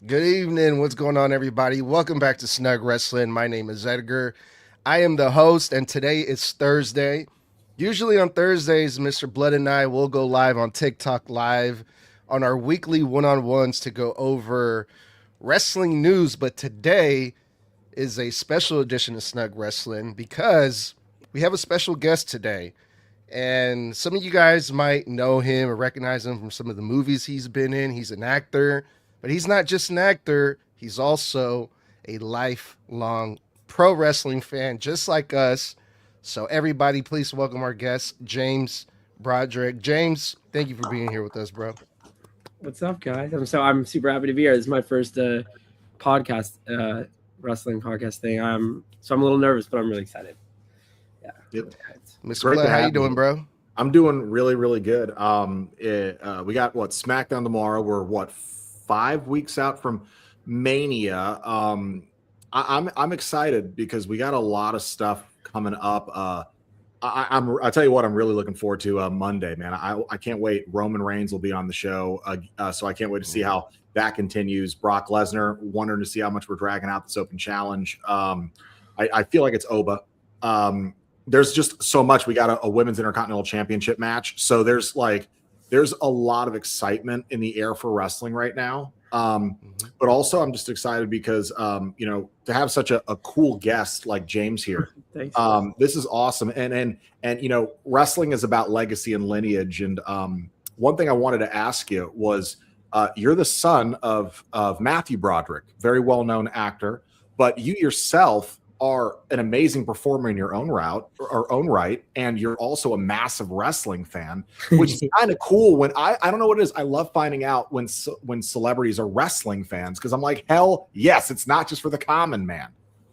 Good evening. What's going on, everybody? Welcome back to Snug Wrestling. My name is Edgar. I am the host, and today is Thursday. Usually on Thursdays, Mr. Blood and I will go live on TikTok Live on our weekly one on ones to go over wrestling news. But today is a special edition of Snug Wrestling because we have a special guest today. And some of you guys might know him or recognize him from some of the movies he's been in. He's an actor, but he's not just an actor, he's also a lifelong pro wrestling fan, just like us. So, everybody, please welcome our guest, James Broderick. James, thank you for being here with us, bro. What's up, guys? I'm super happy to be here. This is my first podcast, wrestling podcast thing. I'm a little nervous, but I'm really excited. Yeah. Yep. Mr. Clay, how you doing, bro? I'm doing really, really good. We got SmackDown tomorrow. We're 5 weeks out from Mania. I'm excited because we got a lot of stuff coming up. I'll tell you what, I'm really looking forward to Monday, man. I can't wait. Roman Reigns will be on the show, so I can't wait to see how that continues. Brock Lesnar, wondering to see how much we're dragging out this open challenge. I feel like it's Oba. There's just so much. We got a women's intercontinental championship match. So there's a lot of excitement in the air for wrestling right now. But also I'm just excited because, to have such a cool guest like James here. Thanks. This is awesome. And wrestling is about legacy and lineage. And one thing I wanted to ask you was, you're the son of Matthew Broderick, very well-known actor, but you yourself are an amazing performer in your own right, and you're also a massive wrestling fan, which is kind of cool. When I don't know what it is, I love finding out when celebrities are wrestling fans, because I'm like, hell yes, it's not just for the common man.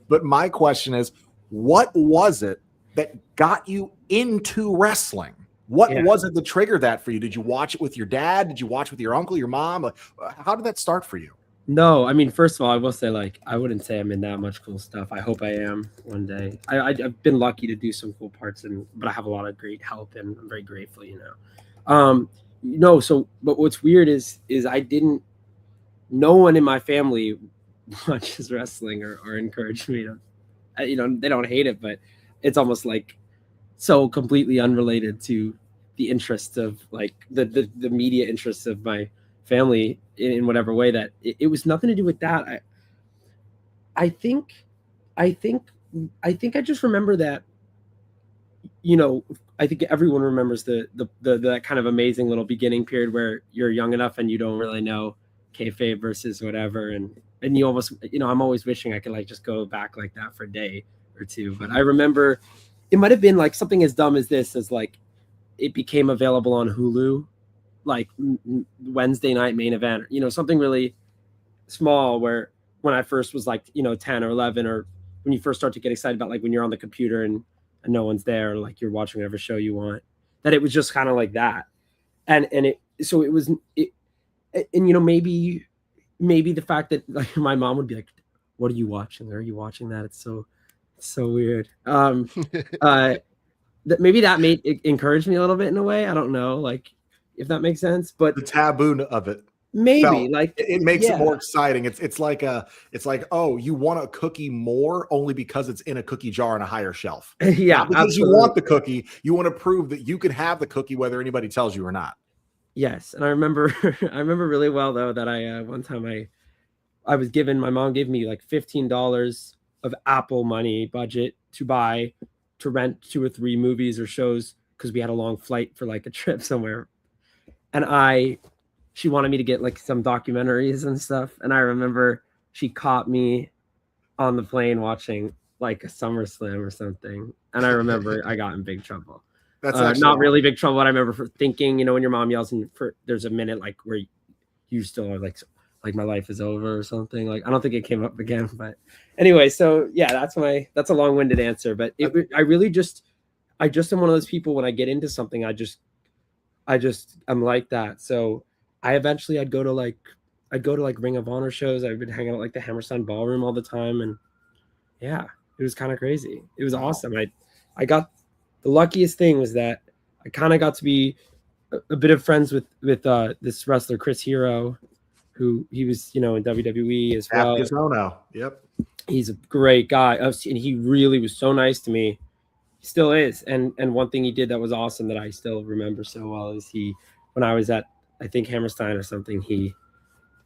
But my question is, what was it that got you into wrestling? What was it that triggered that for you? Did you watch it with your dad? Did you watch it with your uncle, your mom? Like, how did that start for you? No, I mean, first of all, I will say, I wouldn't say I'm in that much cool stuff. I hope I am one day. I've been lucky to do some cool parts, but I have a lot of great help, and I'm very grateful, But what's weird is no one in my family watches wrestling or encourage me to, they don't hate it, but it's almost like so completely unrelated to the interests of the media interests of my family in whatever way, that it was nothing to do with that. I think I just remember that, I think everyone remembers the that kind of amazing little beginning period where you're young enough and you don't really know kayfabe versus whatever. And you almost, I'm always wishing I could just go back like that for a day or two. But I remember it might've been something as dumb as this, as it became available on Hulu, Wednesday night main event, something really small, where when I first was 10 or 11, or when you first start to get excited about when you're on the computer and no one's there, or you're watching whatever show you want, that it was just kind of like that. And maybe the fact that my mom would be like, what are you watching? Are you watching that? It's so weird. That maybe that made it encourage me a little bit in a way. I don't know, if that makes sense, but the taboo of it, maybe it makes it more exciting. It's like, oh, you want a cookie more only because it's in a cookie jar on a higher shelf. Yeah, not because absolutely. You want the cookie, you want to prove that you can have the cookie whether anybody tells you or not. Yes, and I remember really well though that I one time I was given, my mom gave me $15 of Apple money budget to rent 2 or 3 movies or shows, because we had a long flight for a trip somewhere. And she wanted me to get some documentaries and stuff. And I remember she caught me on the plane watching a SummerSlam or something. And I remember I got in big trouble. That's not really big trouble. But I remember for thinking, when your mom yells and there's a minute where you still are my life is over or something. I don't think it came up again, but anyway, so yeah, that's a long-winded answer, but I just am one of those people, when I get into something, I'm like that. So I'd go to Ring of Honor shows. I've been hanging out the Hammerstein Ballroom all the time, and yeah, it was kind of crazy. It was awesome. I got the luckiest thing was that I kind of got to be a bit of friends with this wrestler Chris Hero, who he was, in WWE as well. Yep. He's a great guy, and he really was so nice to me. He still is. And one thing he did that was awesome that I still remember so well is when I was at, I think, Hammerstein or something,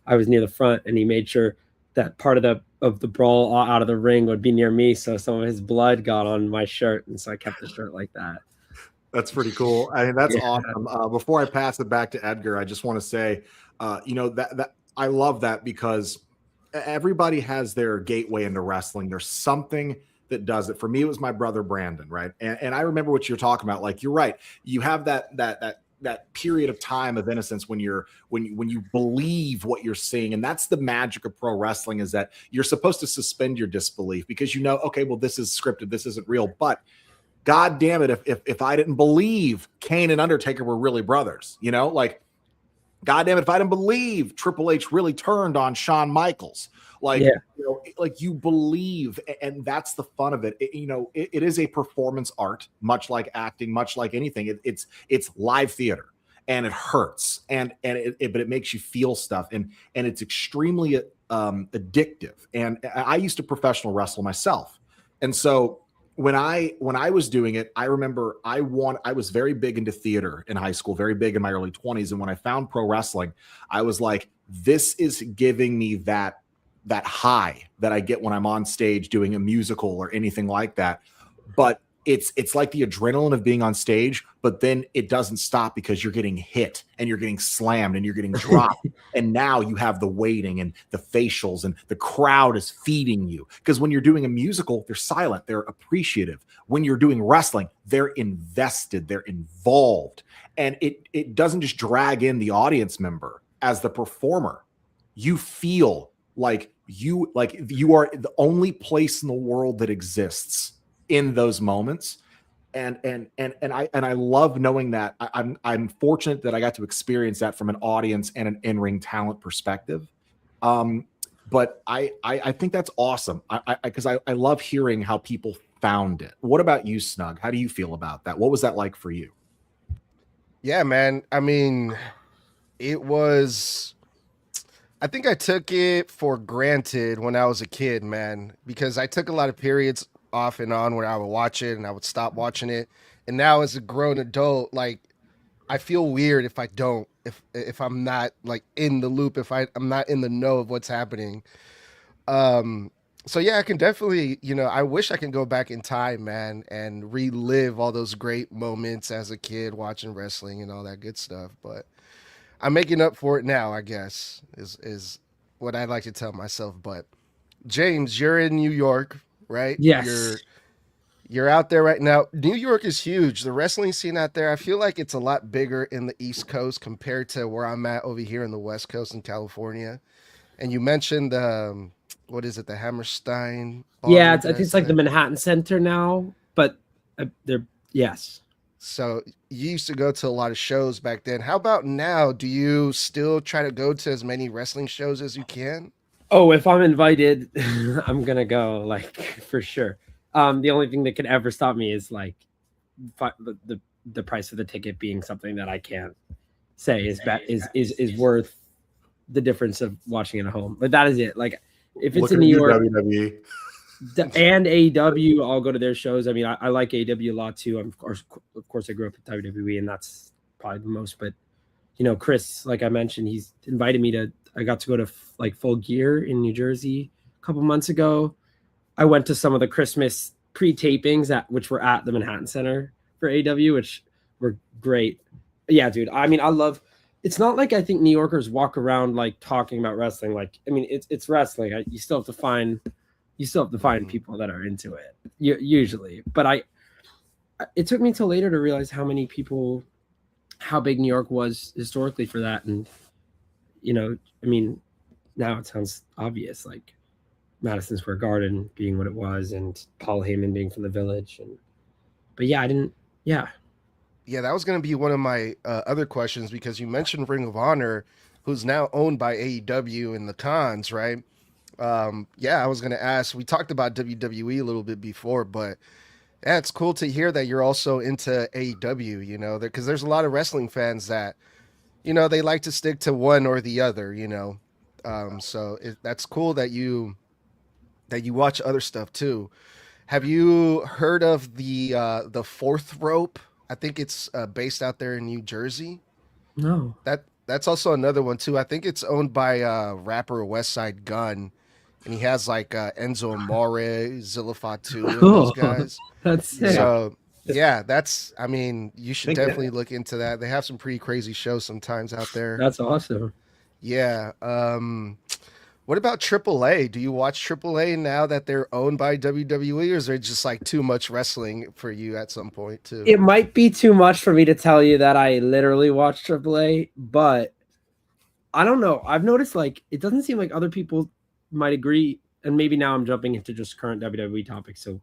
I was near the front, and he made sure that part of the brawl out of the ring would be near me, so some of his blood got on my shirt, and so I kept the shirt like that. That's pretty cool. I mean, that's awesome. Before I pass it back to Edgar, I just want to say, that I love that because everybody has their gateway into wrestling. There's something that does it. For me, it was my brother Brandon, right? And I remember what you're talking about. Like, you're right. You have that period of time of innocence when you believe what you're seeing. And that's the magic of pro wrestling, is that you're supposed to suspend your disbelief because okay, well, this is scripted, this isn't real. But God damn it, if I didn't believe Kane and Undertaker were really brothers, like, God damn it, if I didn't believe Triple H really turned on Shawn Michaels, like you believe, and that's the fun of it. It is a performance art, much like acting, much like anything. It's live theater, and it hurts, but it makes you feel stuff, and it's extremely addictive. And I used to professional wrestle myself, and so when I was doing it, I remember I was very big into theater in high school, very big in my early 20s, and when I found pro wrestling, I was like, this is giving me that high that I get when I'm on stage doing a musical or anything like that. But it's like the adrenaline of being on stage, but then it doesn't stop because you're getting hit and you're getting slammed and you're getting dropped. And now you have the waiting and the facials and the crowd is feeding you. Because when you're doing a musical, they're silent, they're appreciative. When you're doing wrestling, they're invested, they're involved. And it doesn't just drag in the audience member as the performer. You feel like you are the only place in the world that exists in those moments. And I love knowing that. I'm fortunate that I got to experience that from an audience and an in-ring talent perspective. But I think that's awesome. Because I love hearing how people found it. What about you, Snug? How do you feel about that? What was that like for you? Yeah, man. I mean, I think I took it for granted when I was a kid, man, because I took a lot of periods off and on where I would watch it and I would stop watching it. And now as a grown adult, like, I feel weird if I don't, if I'm not like in the loop, if I'm not in the know of what's happening. So yeah, I can definitely, I wish I can go back in time, man, and relive all those great moments as a kid watching wrestling and all that good stuff. But I'm making up for it now, I guess, is what I'd like to tell myself. But James, you're in New York, right? Yes. You're out there right now. New York is huge. The wrestling scene out there, I feel like it's a lot bigger in the East Coast compared to where I'm at over here in the West Coast in California. And you mentioned, what is it, the Hammerstein? Yeah, I think it's like the Manhattan Center now, but yes. So you used to go to a lot of shows back then. How about now? Do you still try to go to as many wrestling shows as you can? Oh, if I'm invited, I'm going to go, like, for sure. The only thing that could ever stop me is like the price of the ticket being something that I can't say is worth the difference of watching it at home. But that is it. Like, if it's in New York WWE. and AEW, I'll go to their shows. I mean, I like AEW a lot too. Of course, I grew up at WWE, and that's probably the most. But Chris, like I mentioned, he's invited me to. I got to go to like Full Gear in New Jersey a couple months ago. I went to some of the Christmas pre-tapings which were at the Manhattan Center for AEW, which were great. Yeah, dude. I mean, I love. It's not like I think New Yorkers walk around like talking about wrestling. Like, I mean, it's wrestling. You still have to find people that are into it usually. But it took me till later to realize how big New York was historically for that. And I mean, now it sounds obvious, like Madison Square Garden being what it was, and Paul Heyman being from the Village. But yeah, Yeah, that was going to be one of my other questions, because you mentioned Ring of Honor, who's now owned by AEW and the Cons, right? I was going to ask, we talked about WWE a little bit before, but yeah, it's cool to hear that you're also into AEW, because there's a lot of wrestling fans that, they like to stick to one or the other, That's cool that you watch other stuff too. Have you heard of the Fourth Rope? I think it's based out there in New Jersey. No. That's also another one too. I think it's owned by rapper West Side Gun, and he has like Enzo Amore, Zilla Fatu, and those Cool. guys. That's sick. So yeah, I mean, you should Think definitely look into that. They have some pretty crazy shows sometimes out there. That's awesome. Yeah. What about AAA? Do you watch AAA now that they're owned by WWE, or is there just like too much wrestling for you at some point too? It might be too much for me to tell you that I literally watch AAA, but I don't know. I've noticed like it doesn't seem like other people might agree, and maybe now I'm jumping into just current WWE topics. So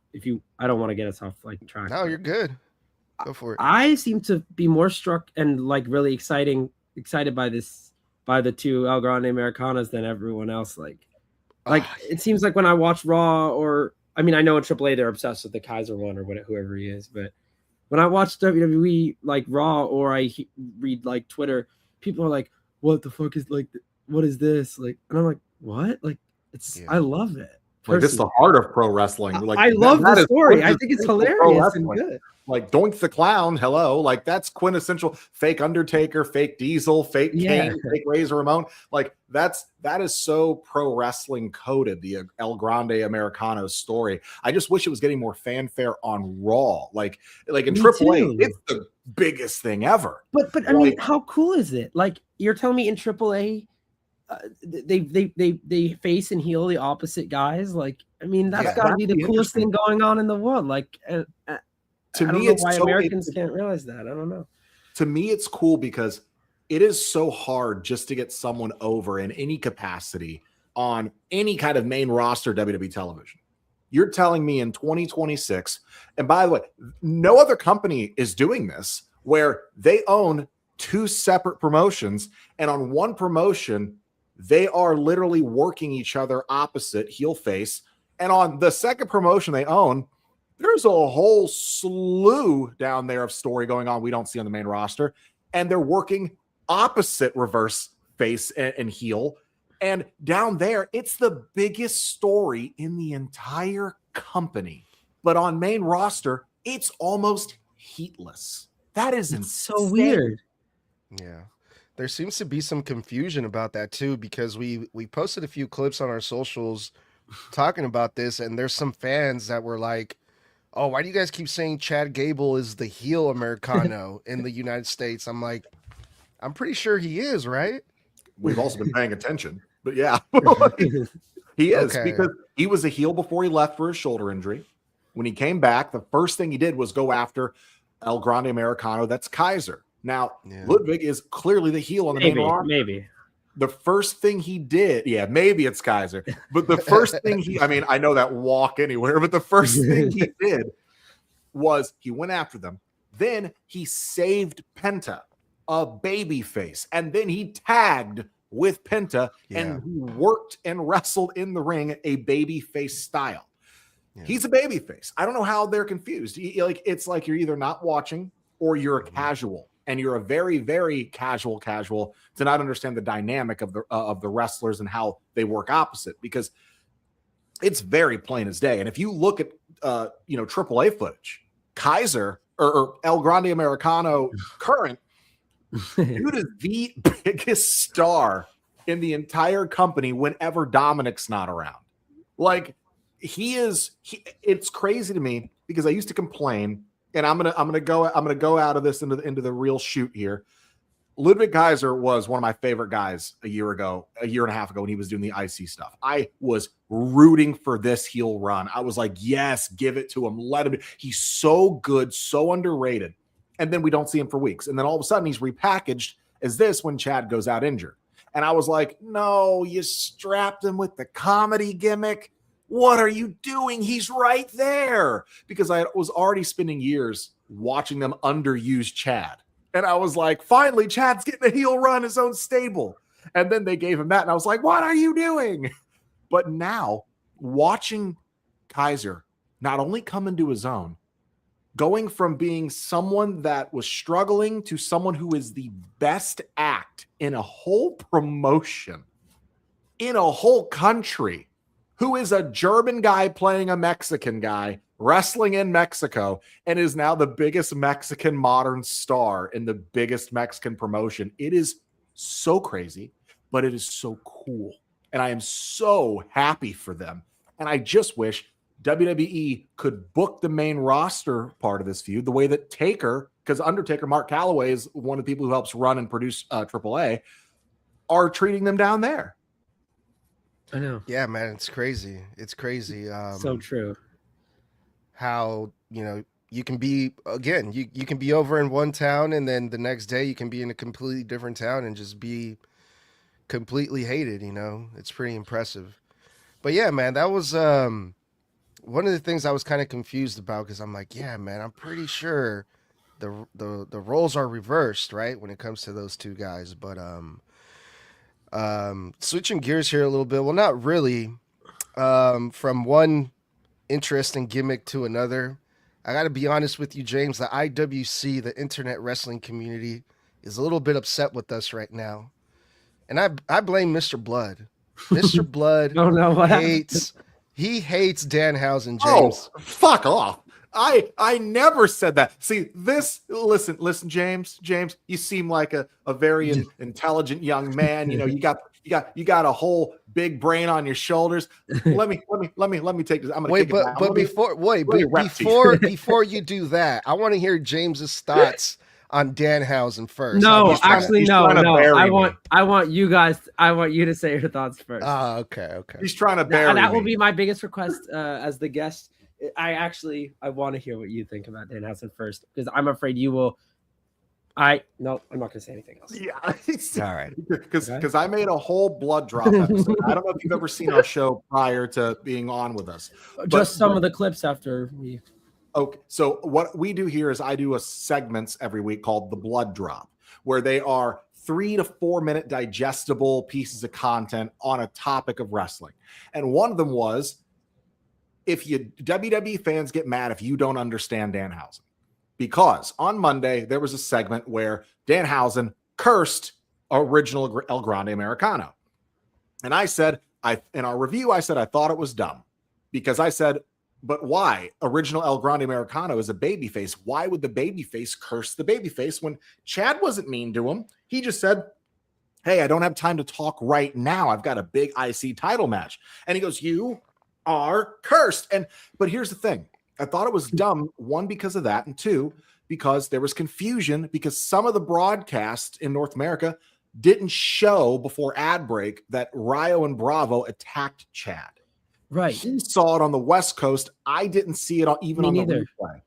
I don't want to get us off like track. No, you're good. Go for it. I seem to be more struck and like really excited by the two El Grande Americanas than everyone else. Like it seems like when I watch Raw, or I mean, I know in AAA they're obsessed with the Kaiser one or whoever he is, but when I watch WWE like Raw or I read like Twitter, people are like, "What the fuck is like? What is this?" Like, and I'm like, "What?" Like, I love it. Like it's the heart of pro wrestling. Like I love the story. I think it's hilarious and good. Like Doink the Clown, hello. Like that's quintessential fake Undertaker, fake Diesel, fake Kane, fake Razor Ramon. Like that is so pro wrestling coded, the El Grande Americano story. I just wish it was getting more fanfare on Raw. Like in AAA, it's the biggest thing ever. But I mean, how cool is it? Like you're telling me in AAA, they face and heel the opposite guys. Like, I mean, that's got to be the coolest thing going on in the world. Like, to me, it's why Americans can't realize that. I don't know. To me, it's cool because it is so hard just to get someone over in any capacity on any kind of main roster WWE television. You're telling me in 2026, and by the way, no other company is doing this, where they own two separate promotions, and on one promotion, they are literally working each other opposite heel face. And on the second promotion they own, there's a whole slew down there of story going on we don't see on the main roster. And they're working opposite reverse face and heel. And down there, it's the biggest story in the entire company. But on main roster, it's almost heatless. That is so weird. Yeah. There seems to be some confusion about that too, because we posted a few clips on our socials talking about this, and there's some fans that were like, "Oh, why do you guys keep saying Chad Gable is the heel Americano in the United States?" I'm like, I'm pretty sure he is, right? We've also been paying attention, but yeah, he is, because he was a heel before he left for his shoulder injury. When he came back, the first thing he did was go after El Grande Americano. That's Kaiser. Now, Ludwig is clearly the heel on the main roster. Maybe. The first thing he did, maybe it's Kaiser, but the first thing I know that walk anywhere, but the first thing he did was he went after them. Then he saved Penta, a baby face, and then he tagged with Penta and he worked and wrestled in the ring a baby face style. Yeah. He's a baby face. I don't know how they're confused. It's like you're either not watching or you're a casual. And you're a very, very casual to not understand the dynamic of the wrestlers and how they work opposite, because it's very plain as day. And if you look at AAA footage, Kaiser or El Grande Americano current, dude is the biggest star in the entire company whenever Dominic's not around. Like it's crazy to me, because I used to complain. And I'm gonna go out of this into the real shoot here. Ludwig Kaiser was one of my favorite guys a year and a half ago when he was doing the IC stuff. I was rooting for this heel run. I was like, yes, give it to him. Let him. He's so good, so underrated. And then we don't see him for weeks. And then all of a sudden he's repackaged as this when Chad goes out injured. And I was like, no, you strapped him with the comedy gimmick. What are you doing? He's right there. Because I was already spending years watching them underuse Chad. And I was like, finally, Chad's getting a heel run, his own stable. And then they gave him that. And I was like, what are you doing? But now, watching Kaiser not only come into his own, going from being someone that was struggling to someone who is the best act in a whole promotion, in a whole country who is a German guy playing a Mexican guy, wrestling in Mexico, and is now the biggest Mexican modern star in the biggest Mexican promotion. It is so crazy, but it is so cool. And I am so happy for them. And I just wish WWE could book the main roster part of this feud the way that Taker, because Undertaker, Mark Calloway, is one of the people who helps run and produce AAA, are treating them down there. I know. Yeah, man, it's crazy. It's crazy. So true. How, you can be, again, you can be over in one town, and then the next day you can be in a completely different town and just be completely hated. It's pretty impressive. But yeah, man, that was one of the things I was kind of confused about, because I'm like, yeah, man, I'm pretty sure the roles are reversed, right, when it comes to those two guys. But switching gears here a little bit, well, not really, from one interesting gimmick to another. I got to be honest with you, James, the IWC, the internet wrestling community, is a little bit upset with us right now. And I blame Mr. Blood. Mr. Blood hates Danhausen, James. Oh, fuck off. I never said that. See, listen, James, you seem like a very intelligent young man. You got a whole big brain on your shoulders. Let me take this. I'm gonna before you do that, I want to hear James's thoughts on Danhausen first. No. I want you to say your thoughts first. Oh, okay. He's trying to bury that will me. be my biggest request as the guest. I want to hear what you think about Danhausen first, because I'm afraid you will. I'm not going to say anything else. Yeah. All right. Because I made a whole blood drop episode. I don't know if you've ever seen our show prior to being on with us. Just some of the clips after we. Okay. So what we do here is I do a segments every week called the blood drop, where they are 3 to 4 minute digestible pieces of content on a topic of wrestling. And one of them was, if WWE fans get mad if you don't understand Danhausen. Because on Monday, there was a segment where Danhausen cursed original El Grande Americano. And I said, in our review, I thought it was dumb. Because I said, but why? Original El Grande Americano is a babyface. Why would the babyface curse the babyface when Chad wasn't mean to him? He just said, hey, I don't have time to talk right now. I've got a big IC title match. And he goes, you are cursed. But here's the thing. I thought it was dumb, one, because of that, and two, because there was confusion because some of the broadcasts in North America didn't show before ad break that Rio and Bravo attacked Chad. Right. He saw it on the West Coast. I didn't see it even on the replay.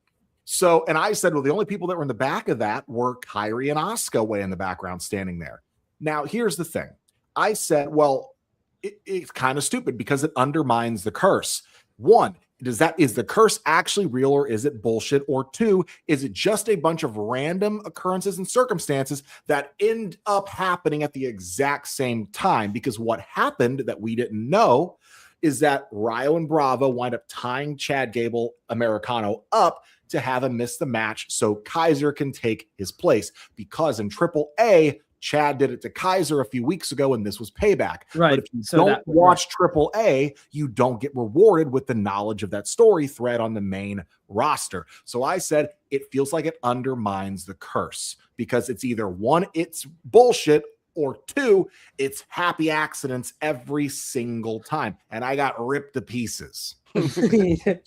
So, and I said, well, the only people that were in the back of that were Kyrie and Asuka way in the background standing there. Now, here's the thing. I said, well, it's kind of stupid because it undermines the curse. One, is the curse actually real, or is it bullshit? Or two, is it just a bunch of random occurrences and circumstances that end up happening at the exact same time? Because what happened that we didn't know is that Rio and Bravo wind up tying Chad Gable Americano up to have him miss the match so Kaiser can take his place. Because in AAA, Chad did it to Kaiser a few weeks ago, and this was payback. Right. But if you don't watch AAA, you don't get rewarded with the knowledge of that story thread on the main roster. So I said it feels like it undermines the curse because it's either one, it's bullshit, or two, it's happy accidents every single time. And I got ripped to pieces.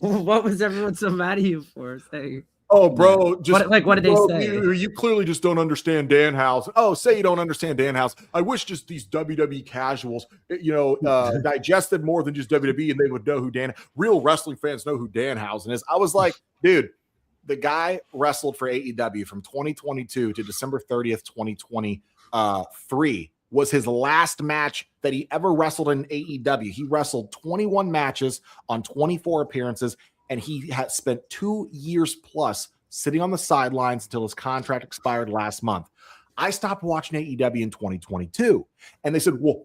What was everyone so mad at you for saying? Oh, bro, what did they say? You clearly just don't understand Danhausen. Oh, say you don't understand Danhausen. I wish just these WWE casuals, digested more than just WWE, and they would know who real wrestling fans know who Danhausen is. I was like, dude, the guy wrestled for AEW from 2022 to December 30th, 2023 was his last match that he ever wrestled in AEW. He wrestled 21 matches on 24 appearances, and he had spent 2 years plus sitting on the sidelines until his contract expired last month. I stopped watching AEW in 2022. And they said, well,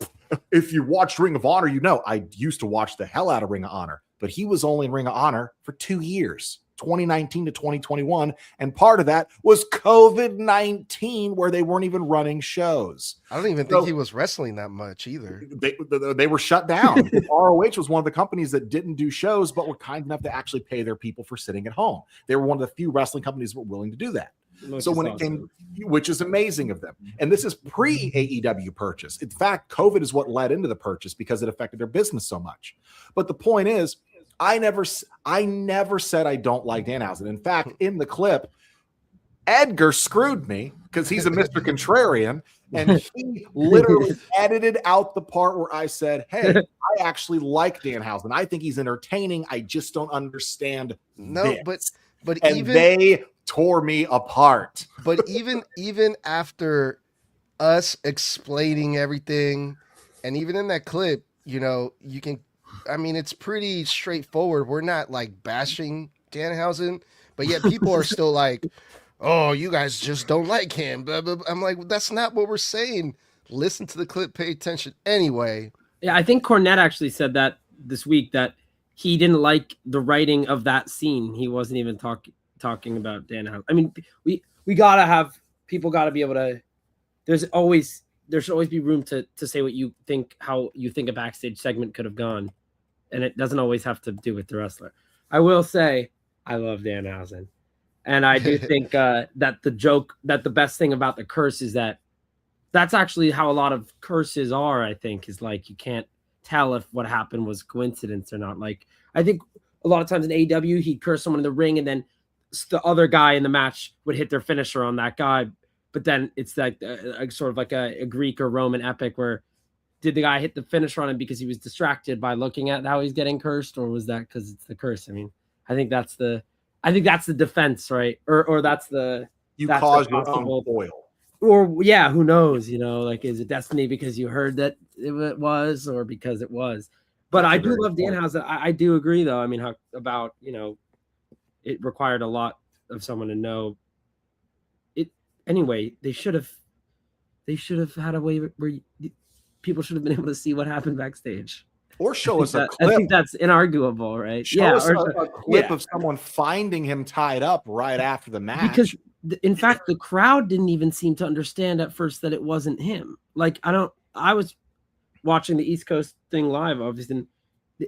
if you watched Ring of Honor, you know, I used to watch the hell out of Ring of Honor, but he was only in Ring of Honor for 2 years, 2019 to 2021. And part of that was COVID-19, where they weren't even running shows. I don't even think he was wrestling that much either. They were shut down. ROH was one of the companies that didn't do shows, but were kind enough to actually pay their people for sitting at home. They were one of the few wrestling companies that were willing to do that. So when it came, which is amazing of them. And this is pre-AEW purchase. In fact, COVID is what led into the purchase because it affected their business so much. But the point is, I never said I don't like Danhausen. In fact, in the clip, Edgar screwed me because he's a Mr. Contrarian, and he literally edited out the part where I said, hey, I actually like Danhausen. I think he's entertaining. I just don't understand this. But and even they tore me apart. But even after us explaining everything, and even in that clip, it's pretty straightforward. We're not like bashing Danhausen, but yet people are still like, oh, you guys just don't like him. Blah, blah, blah. I'm like, that's not what we're saying. Listen to the clip, pay attention. Anyway. Yeah, I think Cornette actually said that this week, that he didn't like the writing of that scene. He wasn't even talking about Danhausen. I mean, we gotta have, people gotta be able to, there should always be room to say what you think, how you think a backstage segment could have gone. And it doesn't always have to do with the wrestler. I will say, I love Danhausen. And I do think that the best thing about the curse is that that's actually how a lot of curses are, I think, is like, you can't tell if what happened was coincidence or not. Like, I think a lot of times in AEW, he'd curse someone in the ring and then the other guy in the match would hit their finisher on that guy. But then it's like sort of like a Greek or Roman epic where, did the guy hit the finisher on him because he was distracted by looking at how he's getting cursed, or was that because it's the curse? I mean, I think that's the defense, right? Or that's the, you cause your own foil. Or yeah, who knows? Like, is it destiny because you heard that it was, or because it was? But I do love Danhausen. I do agree, though. I mean, it required a lot of someone to know it. Anyway, they should have had a way where people should have been able to see what happened backstage. Or show us a clip. I think that's inarguable, right? Show us a clip of someone finding him tied up right after the match. Because, in fact, the crowd didn't even seem to understand at first that it wasn't him. Like, I was watching the East Coast thing live, obviously, and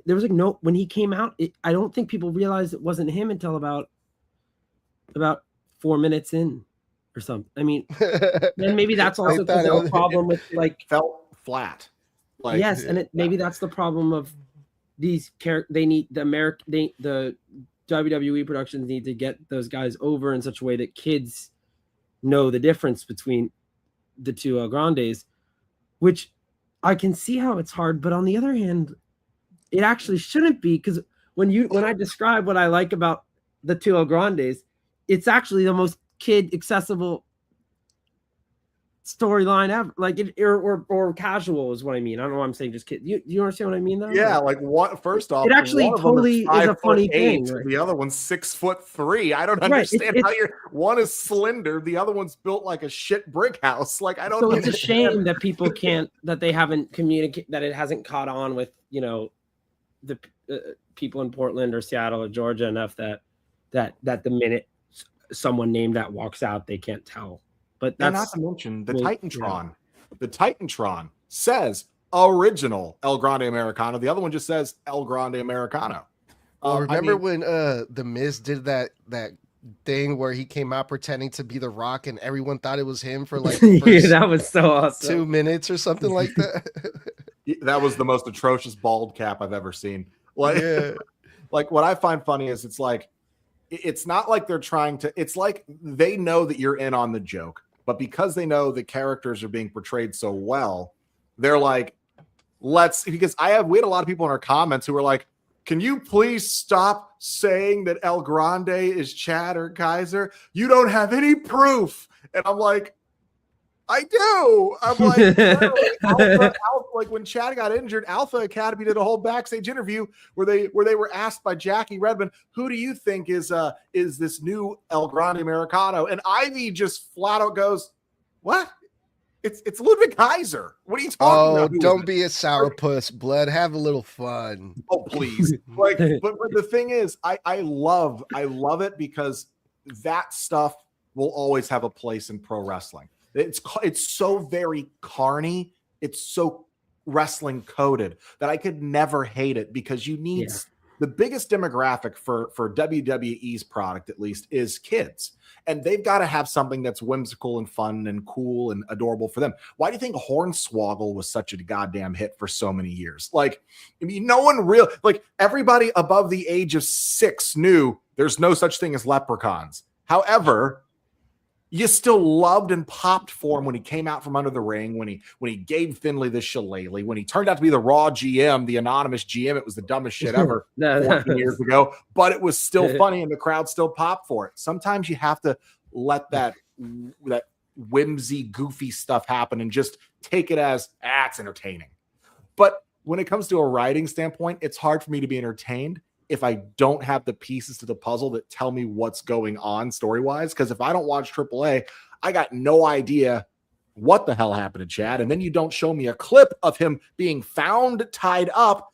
there was like when he came out, I don't think people realized it wasn't him until about 4 minutes in or something. I mean, then maybe that's also the problem with, like, felt flat. Like, yes, and maybe that's the problem of these they need the WWE productions need to get those guys over in such a way that kids know the difference between the two El Grandes, which I can see how it's hard, but on the other hand, it actually shouldn't be, because when I describe what I like about the two El Grandes, it's actually the most kid accessible storyline ever, like it or casual is what I mean. I don't know why I'm saying just kid. You understand what I mean though? Yeah, like what? First off, it actually totally is a funny thing. Right? The other one's 6'3". I don't understand how one is slender, the other one's built like a shit brick house. Like, I don't. So it's a shame that people can't, that they haven't communicated, that it hasn't caught on with the people in Portland or Seattle or Georgia enough that the minute someone named that walks out, they can't tell. But that's, and not to mention the Titantron. Yeah. The Titantron says original El Grande Americano. The other one just says El Grande Americano. Remember when the Miz did that thing where he came out pretending to be The Rock and everyone thought it was him for like the first that was so awesome. 2 minutes or something like that. That was the most atrocious bald cap I've ever seen. Like, yeah. Like, what I find funny is it's not like they're trying to, it's like they know that you're in on the joke, but because they know the characters are being portrayed so well, they're like, because we had a lot of people in our comments who were like, can you please stop saying that El Grande is Chad or Kaiser? You don't have any proof. And I'm like, I do. I'm like, Alpha, like when Chad got injured, Alpha Academy did a whole backstage interview where they were asked by Jackie Redmond, who do you think is this new El Grande Americano? And Ivy just flat out goes, what? It's Ludwig Kaiser. What are you talking Oh, about? Who is don't it? be a sourpuss, Blood. Have a little fun. Oh, please. Like, but the thing is, I love it because that stuff will always have a place in pro wrestling. It's so very carny. It's so wrestling coded that I could never hate it, because you need the biggest demographic for WWE's product, at least, is kids. And they've got to have something that's whimsical and fun and cool and adorable for them. Why do you think Hornswoggle was such a goddamn hit for so many years? Like, I mean, no one like, everybody above the age of 6 knew there's no such thing as leprechauns. However, you still loved and popped for him when he came out from under the ring, when he gave Finlay the shillelagh, when he turned out to be the Raw GM, the anonymous GM. It was the dumbest shit ever 14 years ago, but it was still funny and the crowd still popped for it. Sometimes you have to let that whimsy, goofy stuff happen and just take it as, it's entertaining. But when it comes to a writing standpoint, it's hard for me to be entertained if I don't have the pieces to the puzzle that tell me what's going on story-wise. Because if I don't watch AAA, I got no idea what the hell happened to Chad. And then you don't show me a clip of him being found tied up.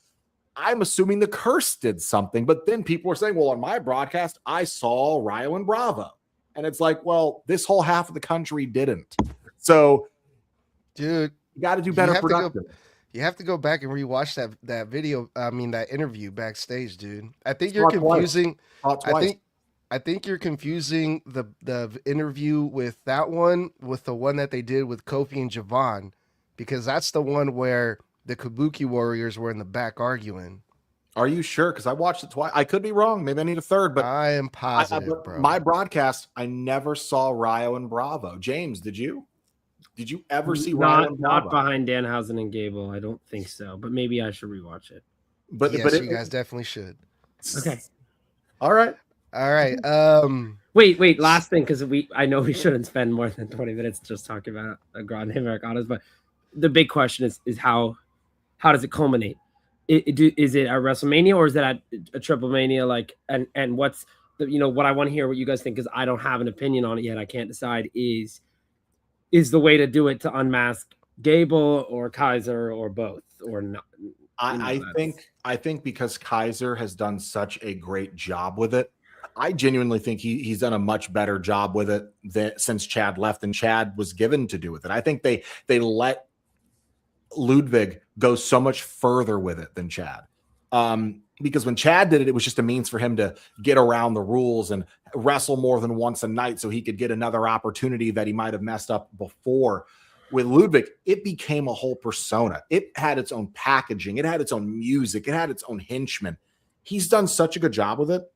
I'm assuming the curse did something. But then people are saying, well, on my broadcast, I saw Ryo and Bravo. And it's like, well, this whole half of the country didn't. So, dude, you got to do better production. You have to go back and rewatch that video. I mean, that interview backstage, dude. I think you're confusing. I think you're confusing the interview with that one with the one that they did with Kofi and Javon, because that's the one where the Kabuki Warriors were in the back arguing. Are you sure? Because I watched it twice. I could be wrong. Maybe I need a third, but I am positive, bro. My broadcast, I never saw Ryo and Bravo. James, did you? Did you ever see not behind Danhausen and Gable? I don't think so, but maybe I should rewatch it. But you guys definitely should. Okay. All right. Wait. Last thing, because I know we shouldn't spend more than 20 minutes just talking about Grande Americanas, but the big question is how does it culminate? Is it at WrestleMania or is it at a Triple Mania? Like, and what's what I want to hear what you guys think, because I don't have an opinion on it yet. I can't decide. Is the way to do it to unmask Gable or Kaiser or both or not? I think because Kaiser has done such a great job with it, I genuinely think he's done a much better job with it since Chad left and Chad was given to do with it. I think they let Ludwig go so much further with it than Chad. Because when Chad did it, it was just a means for him to get around the rules and wrestle more than once a night so he could get another opportunity that he might have messed up before. With Ludwig, it became a whole persona. It had its own packaging. It had its own music. It had its own henchmen. He's done such a good job with it.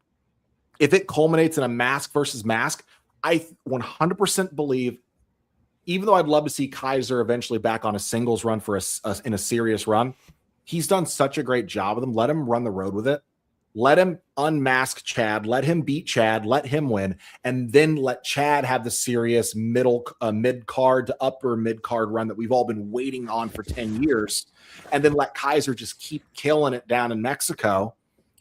If it culminates in a mask versus mask, I 100% believe, even though I'd love to see Kaiser eventually back on a singles run in a serious run, he's done such a great job with him. Let him run the road with it. Let him unmask Chad. Let him beat Chad. Let him win. And then let Chad have the serious mid-card to upper mid-card run that we've all been waiting on for 10 years. And then let Kaiser just keep killing it down in Mexico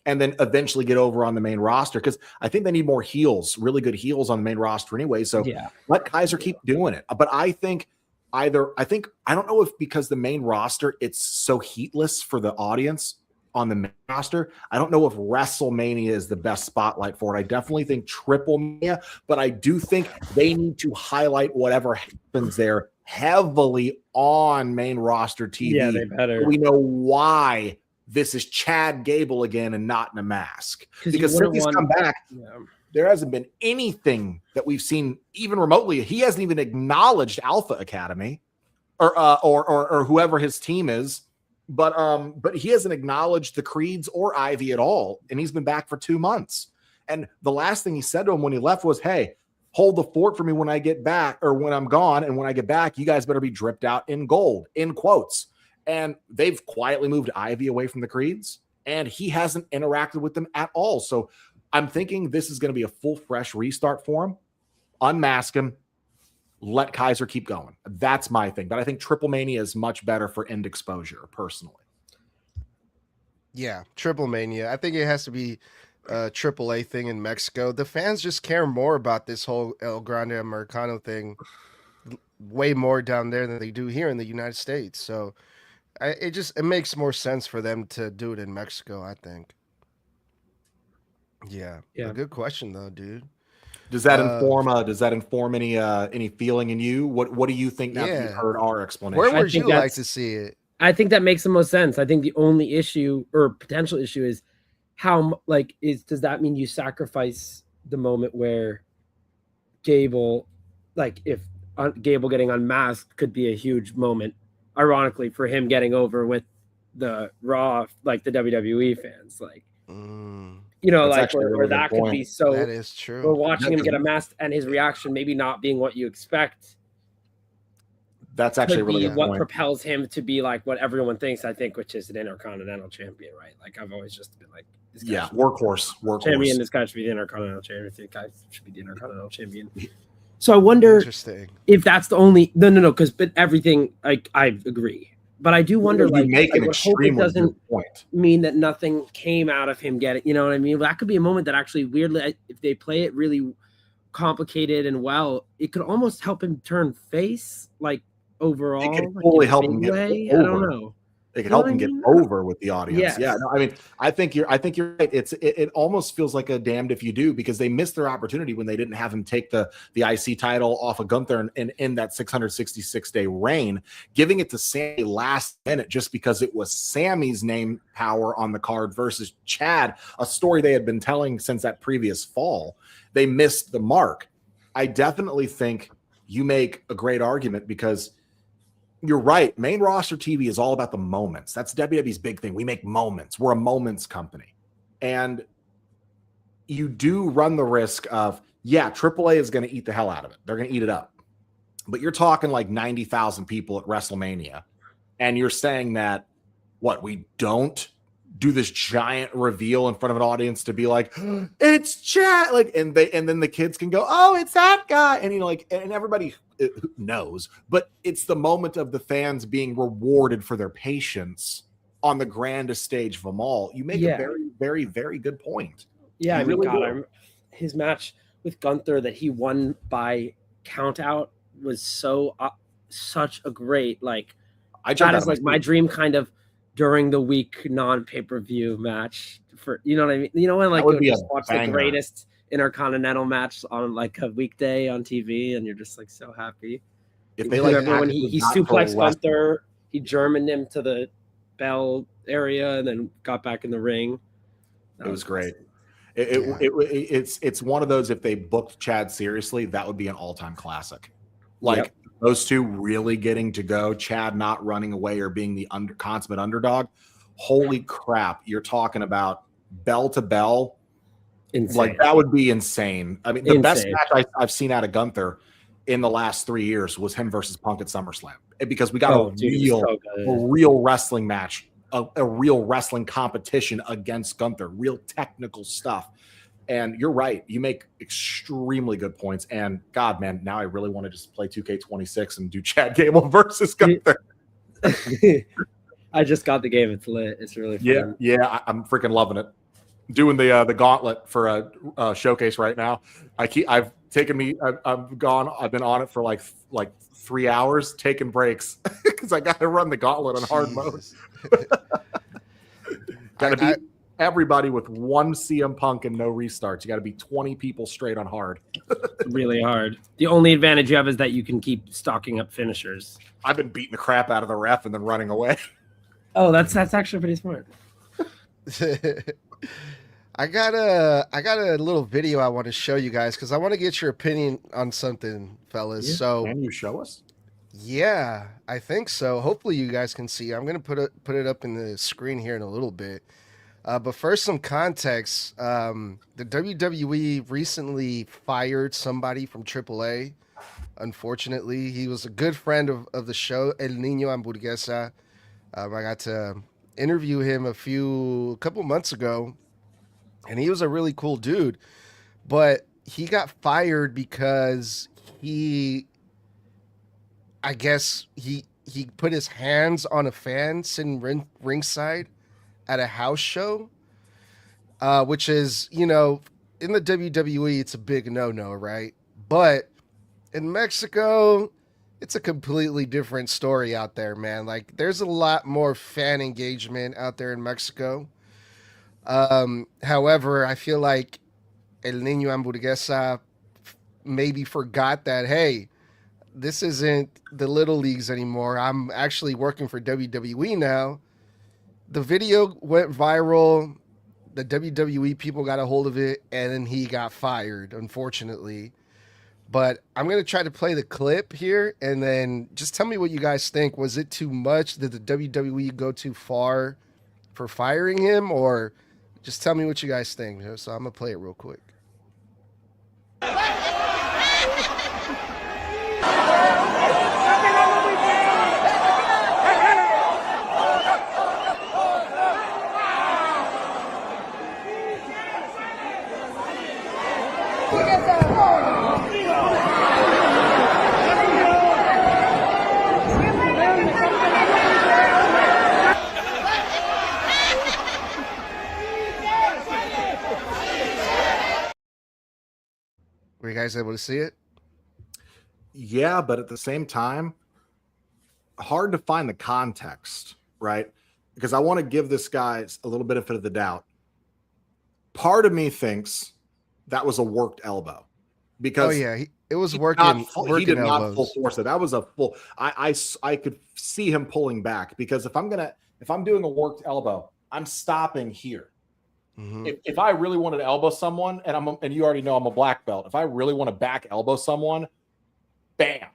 and then eventually get over on the main roster. Because I think they need more heels, really good heels on the main roster anyway. So let Kaiser keep doing it. But I think I don't know if because the main roster, it's so heatless for the audience on the main roster. I don't know if WrestleMania is the best spotlight for it. I definitely think Triple Mania, but I do think they need to highlight whatever happens there heavily on main roster TV. Yeah, they better. So we know why this is Chad Gable again and not in a mask. Because since he's come back, there hasn't been anything that we've seen even remotely. He hasn't even acknowledged Alpha Academy or whoever his team is. But he hasn't acknowledged the Creeds or Ivy at all. And he's been back for 2 months. And the last thing he said to him when he left was, hey, hold the fort for me when I get back or when I'm gone. And when I get back, you guys better be dripped out in gold, in quotes. And they've quietly moved Ivy away from the Creeds. And he hasn't interacted with them at all. So I'm thinking this is going to be a full, fresh restart for him. Unmask him. Let Kaiser keep going. That's my thing. But I think Triple Mania is much better for end exposure, personally. Yeah, Triple Mania. I think it has to be a AAA thing in Mexico. The fans just care more about this whole El Grande Americano thing way more down there than they do here in the United States. So it makes more sense for them to do it in Mexico, I think. Yeah. A good question though, dude. Does that inform any feeling in you? What do you think now that you've heard our explanation? Where would you like to see it? I think that makes the most sense. I think the only issue or potential issue is does that mean you sacrifice the moment where Gable, if Gable getting unmasked could be a huge moment, ironically, for him getting over with the Raw, the WWE fans, where that could be so. That is true. We're watching him get unmasked and his reaction maybe not being what you expect. That's actually really what point. Propels him to be what everyone thinks, I think, which is an Intercontinental Champion, right? I've always just been workhorse. Champion. This guy should be the Intercontinental Champion. This guy should be the Intercontinental Champion. So I wonder if that's the only no, because everything I agree, but I do wonder you make an extreme doesn't mean that nothing came out of him getting. You know what I mean? That could be a moment that actually weirdly, if they play it really complicated and well, it could almost help him turn face. Overall, it could fully help him get over. I don't know. It could help him get over with the audience. Yes. Yeah, no, I mean, I think you're right. It almost feels like a damned if you do, because they missed their opportunity when they didn't have him take the IC title off of Gunther and in that 666-day reign, giving it to Sammy last minute just because it was Sammy's name power on the card versus Chad, a story they had been telling since that previous fall. They missed the mark. I definitely think you make a great argument because you're right. Main roster TV is all about the moments. That's WWE's big thing. We make moments. We're a moments company. And you do run the risk of, AAA is going to eat the hell out of it. They're going to eat it up. But you're talking 90,000 people at WrestleMania. And you're saying that, we don't do this giant reveal in front of an audience to be it's Chad, and then the kids can go, oh, it's that guy, and and everybody knows, but it's the moment of the fans being rewarded for their patience on the grandest stage of them all. You make a very, very, very good point. Yeah, I mean, really his match with Gunther that he won by count out was such a great that is my dream kind of during the week non-pay-per-view match for, you know what I mean? You know, when you just watch the greatest Intercontinental match on a weekday on TV and you're just so happy. If they when he suplexed Gunther, he Germaned him to the bell area and then got back in the ring. It was great. It's one of those, if they booked Chad seriously, that would be an all-time classic. Those two really getting to go, Chad not running away or being the consummate underdog. Holy crap. You're talking about bell to bell. Insane. That would be insane. I mean, the best match I've seen out of Gunther in the last 3 years was him versus Punk at SummerSlam, because we got a real wrestling match, a real wrestling competition against Gunther, real technical stuff. And you're right. You make extremely good points. And God, man, now I really want to just play 2K26 and do Chad Gable versus Gunther. I just got the game. It's lit. It's really fun. Yeah, I'm freaking loving it. Doing the gauntlet for a showcase right now. I've been on it for like 3 hours, taking breaks because I got to run the gauntlet on hard mode. Got to beat everybody with one CM Punk and no restarts. You got to be 20 people straight on hard. Really hard. The only advantage you have is that you can keep stocking up finishers. I've been beating the crap out of the ref and then running away. Oh, that's actually pretty smart. I got a little video I want to show you guys because I want to get your opinion on something, fellas. Yeah. So can you show us? Yeah, I think so. Hopefully you guys can see. I'm gonna put it up in the screen here in a little bit. But first, some context. The WWE recently fired somebody from AAA. Unfortunately, he was a good friend of the show, El Niño Hamburguesa. I got to interview him a couple months ago, and he was a really cool dude. But he got fired because I guess he put his hands on a fan sitting ringside at a house show, which is, in the WWE, it's a big no-no, right? But in Mexico, it's a completely different story out there, man. Like there's a lot more fan engagement out there in Mexico. However, I feel like El Niño Hamburguesa maybe forgot that, hey, this isn't the little leagues anymore. I'm actually working for WWE now. The video went viral. The WWE people got a hold of it, and then he got fired, unfortunately. But I'm going to try to play the clip here, and then just tell me what you guys think. Was it too much? Did the WWE go too far for firing him? Or just tell me what you guys think. So I'm going to play it real quick. Were you guys able to see it? Yeah, but at the same time, hard to find the context, right? Because I want to give this guy a little benefit of the doubt. Part of me thinks that was a worked elbow. Because it was working. He did not full force it. That was a full. I could see him pulling back, because if I'm doing a worked elbow, I'm stopping here. Mm-hmm. If I really wanted to elbow someone, and you already know I'm a black belt, if I really want to back elbow someone, bam,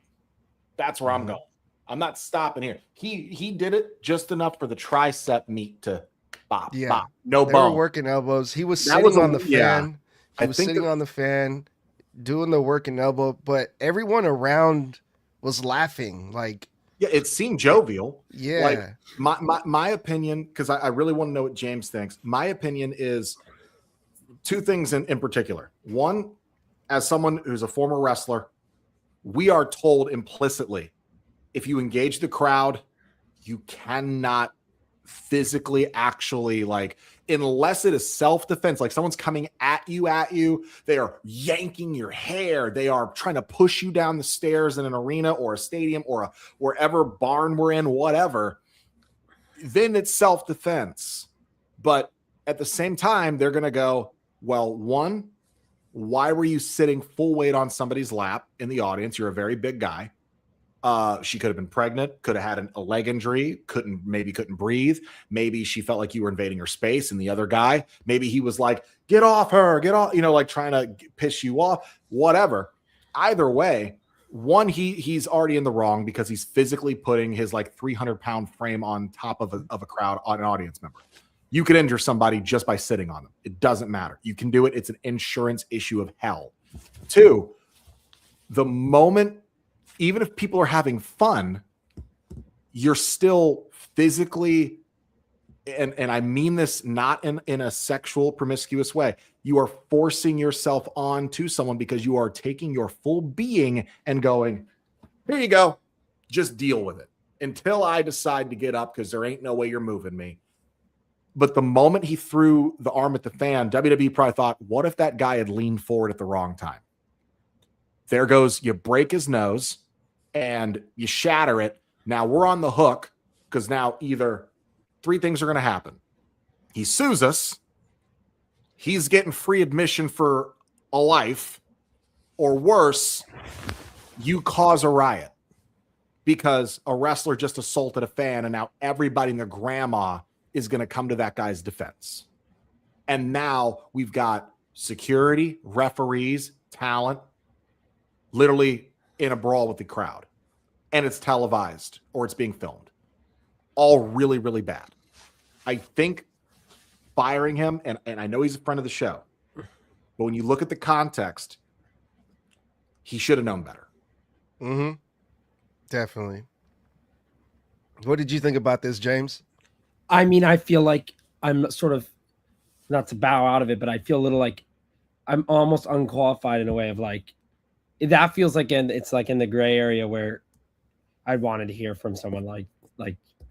that's where I'm going. I'm not stopping here. He did it just enough for the tricep meat to bop, bop. No bump. They were working elbows. He was sitting on the fan. He was sitting on the fan, doing the working elbow, but everyone around was laughing. Like, yeah, it seemed jovial. Yeah. Like my opinion, because I really want to know what James thinks. My opinion is two things in particular. One, as someone who's a former wrestler, we are told implicitly, if you engage the crowd, you cannot physically actually, like, unless it is self-defense, like someone's coming at you, they are yanking your hair, they are trying to push you down the stairs in an arena or a stadium or a wherever barn we're in, whatever, then it's self-defense. But at the same time, they're going to go, well, one, why were you sitting full weight on somebody's lap in the audience? You're a very big guy. She could have been pregnant, could have had a leg injury, couldn't breathe. Maybe she felt like you were invading her space, and the other guy, maybe he was like, get off her, get off, like trying to piss you off, whatever. Either way, one, he's already in the wrong because he's physically putting his like 300-pound frame on top of a crowd, on an audience member. You could injure somebody just by sitting on them. It doesn't matter. You can do it. It's an insurance issue of hell. Two, the moment, even if people are having fun, you're still physically, and I mean this not in a sexual promiscuous way, you are forcing yourself on to someone because you are taking your full being and going, here you go, just deal with it until I decide to get up, because there ain't no way you're moving me. But the moment he threw the arm at the fan, WWE probably thought, what if that guy had leaned forward at the wrong time? There goes, you break his nose and you shatter it. Now we're on the hook, because now either three things are going to happen. He sues us. He's getting free admission for a life, or worse, you cause a riot because a wrestler just assaulted a fan, and now everybody and their grandma is going to come to that guy's defense. And now we've got security, referees, talent, literally in a brawl with the crowd. And it's televised or it's being filmed. All really, really bad. I think firing him, and I know he's a friend of the show, but when you look at the context, he should have known better. Mm-hmm. Definitely. What did you think about this, James? I mean, I feel like I'm sort of, not to bow out of it, but I feel a little like I'm almost unqualified in a way of like, that feels like it's like in the gray area where I wanted to hear from someone like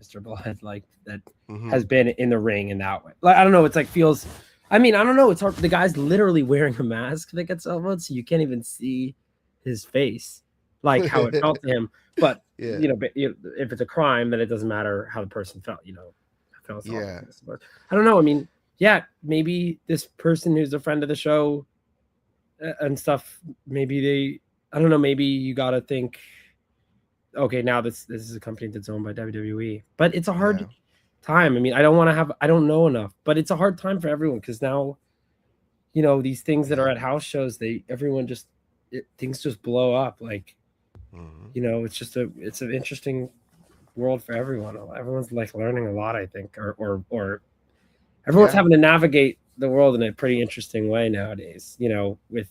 Mr. Blood, like that has been in the ring in that way. Like, I don't know. It's like feels, I mean, I don't know. It's hard. The guy's literally wearing a mask that gets elbowed, so you can't even see his face. like how it felt to him. But Yeah. if it's a crime, then it doesn't matter how the person felt. Yeah. But I don't know. I mean, yeah, maybe this person who's a friend of the show and stuff, maybe I don't know. Maybe you got to think, okay, now this is a company that's owned by WWE, but it's a hard time. I mean, I don't know enough, but it's a hard time for everyone because now, these things that are at house shows, things just blow up. Like, it's an interesting world for everyone. Everyone's like learning a lot, I think, or everyone's having to navigate the world in a pretty interesting way nowadays. With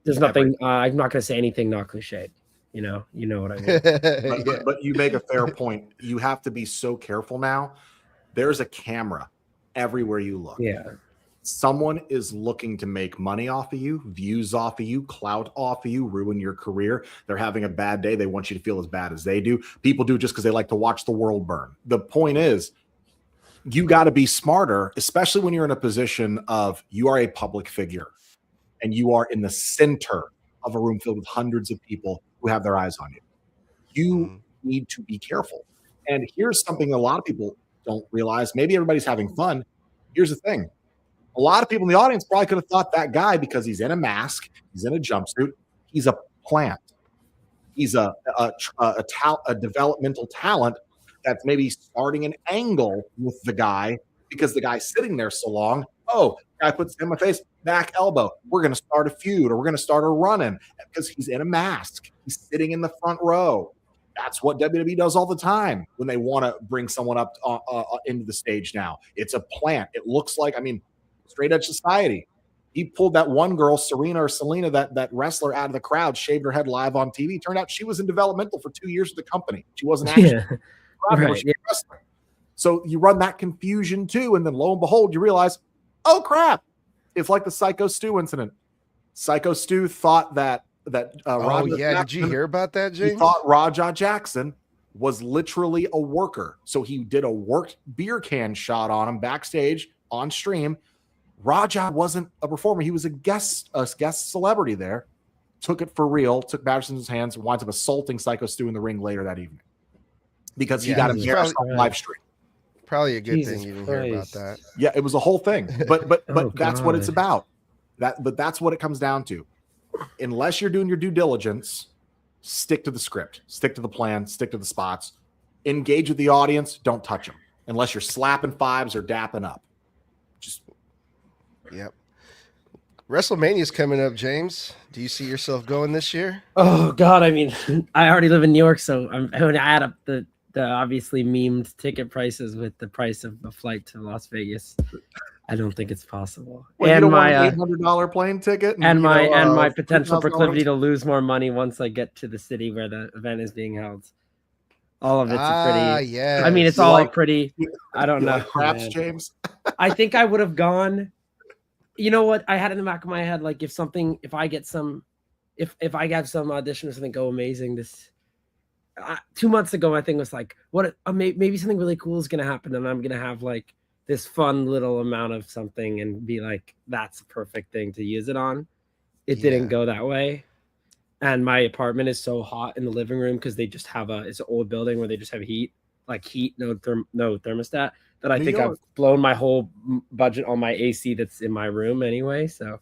there's nothing. I'm not going to say anything not cliched. You know what I mean. But you make a fair point. You have to be so careful now. There's a camera everywhere you look. Yeah. Someone is looking to make money off of you, views off of you, clout off of you, ruin your career. They're having a bad day. They want you to feel as bad as they do. People do just because they like to watch the world burn. The point is, you got to be smarter, especially when you're in a position of you are a public figure and you are in the center of a room filled with hundreds of people who have their eyes on you. You need to be careful. And here's something a lot of people don't realize. Maybe everybody's having fun. Here's the thing. A lot of people in the audience probably could have thought that guy, because he's in a mask, he's in a jumpsuit, he's a plant. He's a developmental talent that's maybe starting an angle with the guy because the guy's sitting there so long. Oh, guy puts in my face, back elbow. We're going to start a feud, or we're going to start a run-in because he's in a mask. He's sitting in the front row. That's what WWE does all the time when they want to bring someone up into the stage now. It's a plant. It looks like, Straight Edge Society. He pulled that one girl, Serena or Selena, that wrestler, out of the crowd, shaved her head live on TV. Turned out she was in developmental for 2 years with the company. She wasn't actually wrestling. So you run that confusion too, and then lo and behold, you realize, oh crap, it's like the Psycho Stu incident. Psycho Stu thought that Raja Jackson, did you hear about that, James? He thought Raja Jackson was literally a worker. So he did a worked beer can shot on him backstage on stream. Raja wasn't a performer. He was a guest celebrity there. Took it for real, took matters in his hands, and winds up assaulting Psycho Stu in the ring later that evening because he got embarrassed on live stream. Probably a good thing you didn't hear about that. Yeah, it was a whole thing. But that's what it's about. That's what it comes down to. Unless you're doing your due diligence, stick to the script, stick to the plan, stick to the spots, engage with the audience, don't touch them unless you're slapping fives or dapping up. Yep. WrestleMania is coming up, James. Do you see yourself going this year? Oh God, I already live in New York, so I'm going to add up the obviously memed ticket prices with the price of a flight to Las Vegas. I don't think it's possible. Well, and my $800 plane ticket, and my potential proclivity to lose more money once I get to the city where the event is being held. All of it's pretty. Yeah. It's all pretty. I don't know. Perhaps, James. I think I would have gone. You know what? I had in the back of my head, like if I get some audition or something go amazing. 2 months ago, my thing was like, what? Maybe something really cool is gonna happen, and I'm gonna have like this fun little amount of something, and be like, that's a perfect thing to use it on. It didn't go that way, and my apartment is so hot in the living room because they just have it's an old building where they just have heat, no thermostat. That I think I've blown my whole budget on my AC that's in my room anyway. So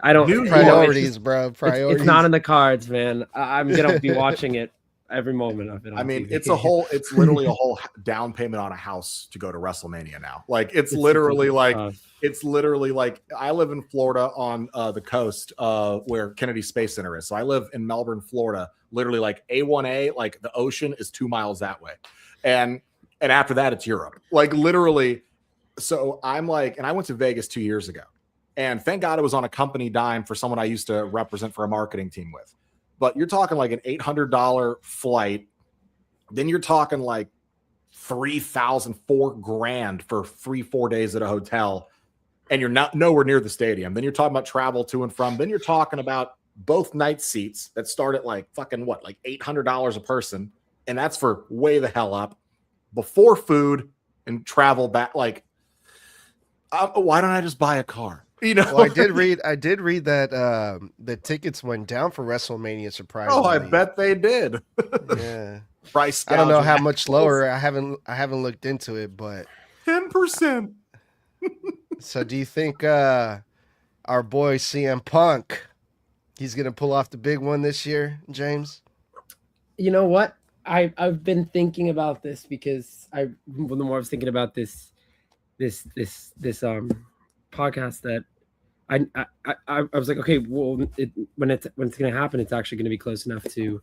I don't priorities, bro. Priorities. It's not in the cards, man. I'm gonna be watching it every moment of it. TV. It's literally a whole down payment on a house to go to WrestleMania now. Like it's literally like I live in Florida on the coast where Kennedy Space Center is. So I live in Melbourne, Florida. Literally like A1A, like the ocean is 2 miles that way, and after that, it's Europe. Like literally. So I'm like, and I went to Vegas 2 years ago, and thank God it was on a company dime for someone I used to represent for a marketing team with. But you're talking like an $800 flight. Then you're talking like $3,000, $4,000 for 3-4 days at a hotel, and you're not nowhere near the stadium. Then you're talking about travel to and from. Then you're talking about both night seats that start at like fucking like $800 a person, and that's for way the hell up. Before food and travel back, why don't I just buy a car? You know, Well, I did read that the tickets went down for WrestleMania surprisingly. Oh, I bet they did. Yeah. Price. I don't know how gouging. much lower. I haven't looked into it, but 10%. so do you think our boy CM Punk, he's gonna pull off the big one this year, James? You know what? I've been thinking about this because the more I was thinking about this podcast, that I was like, okay, well, when it's going to happen, it's actually going to be close enough to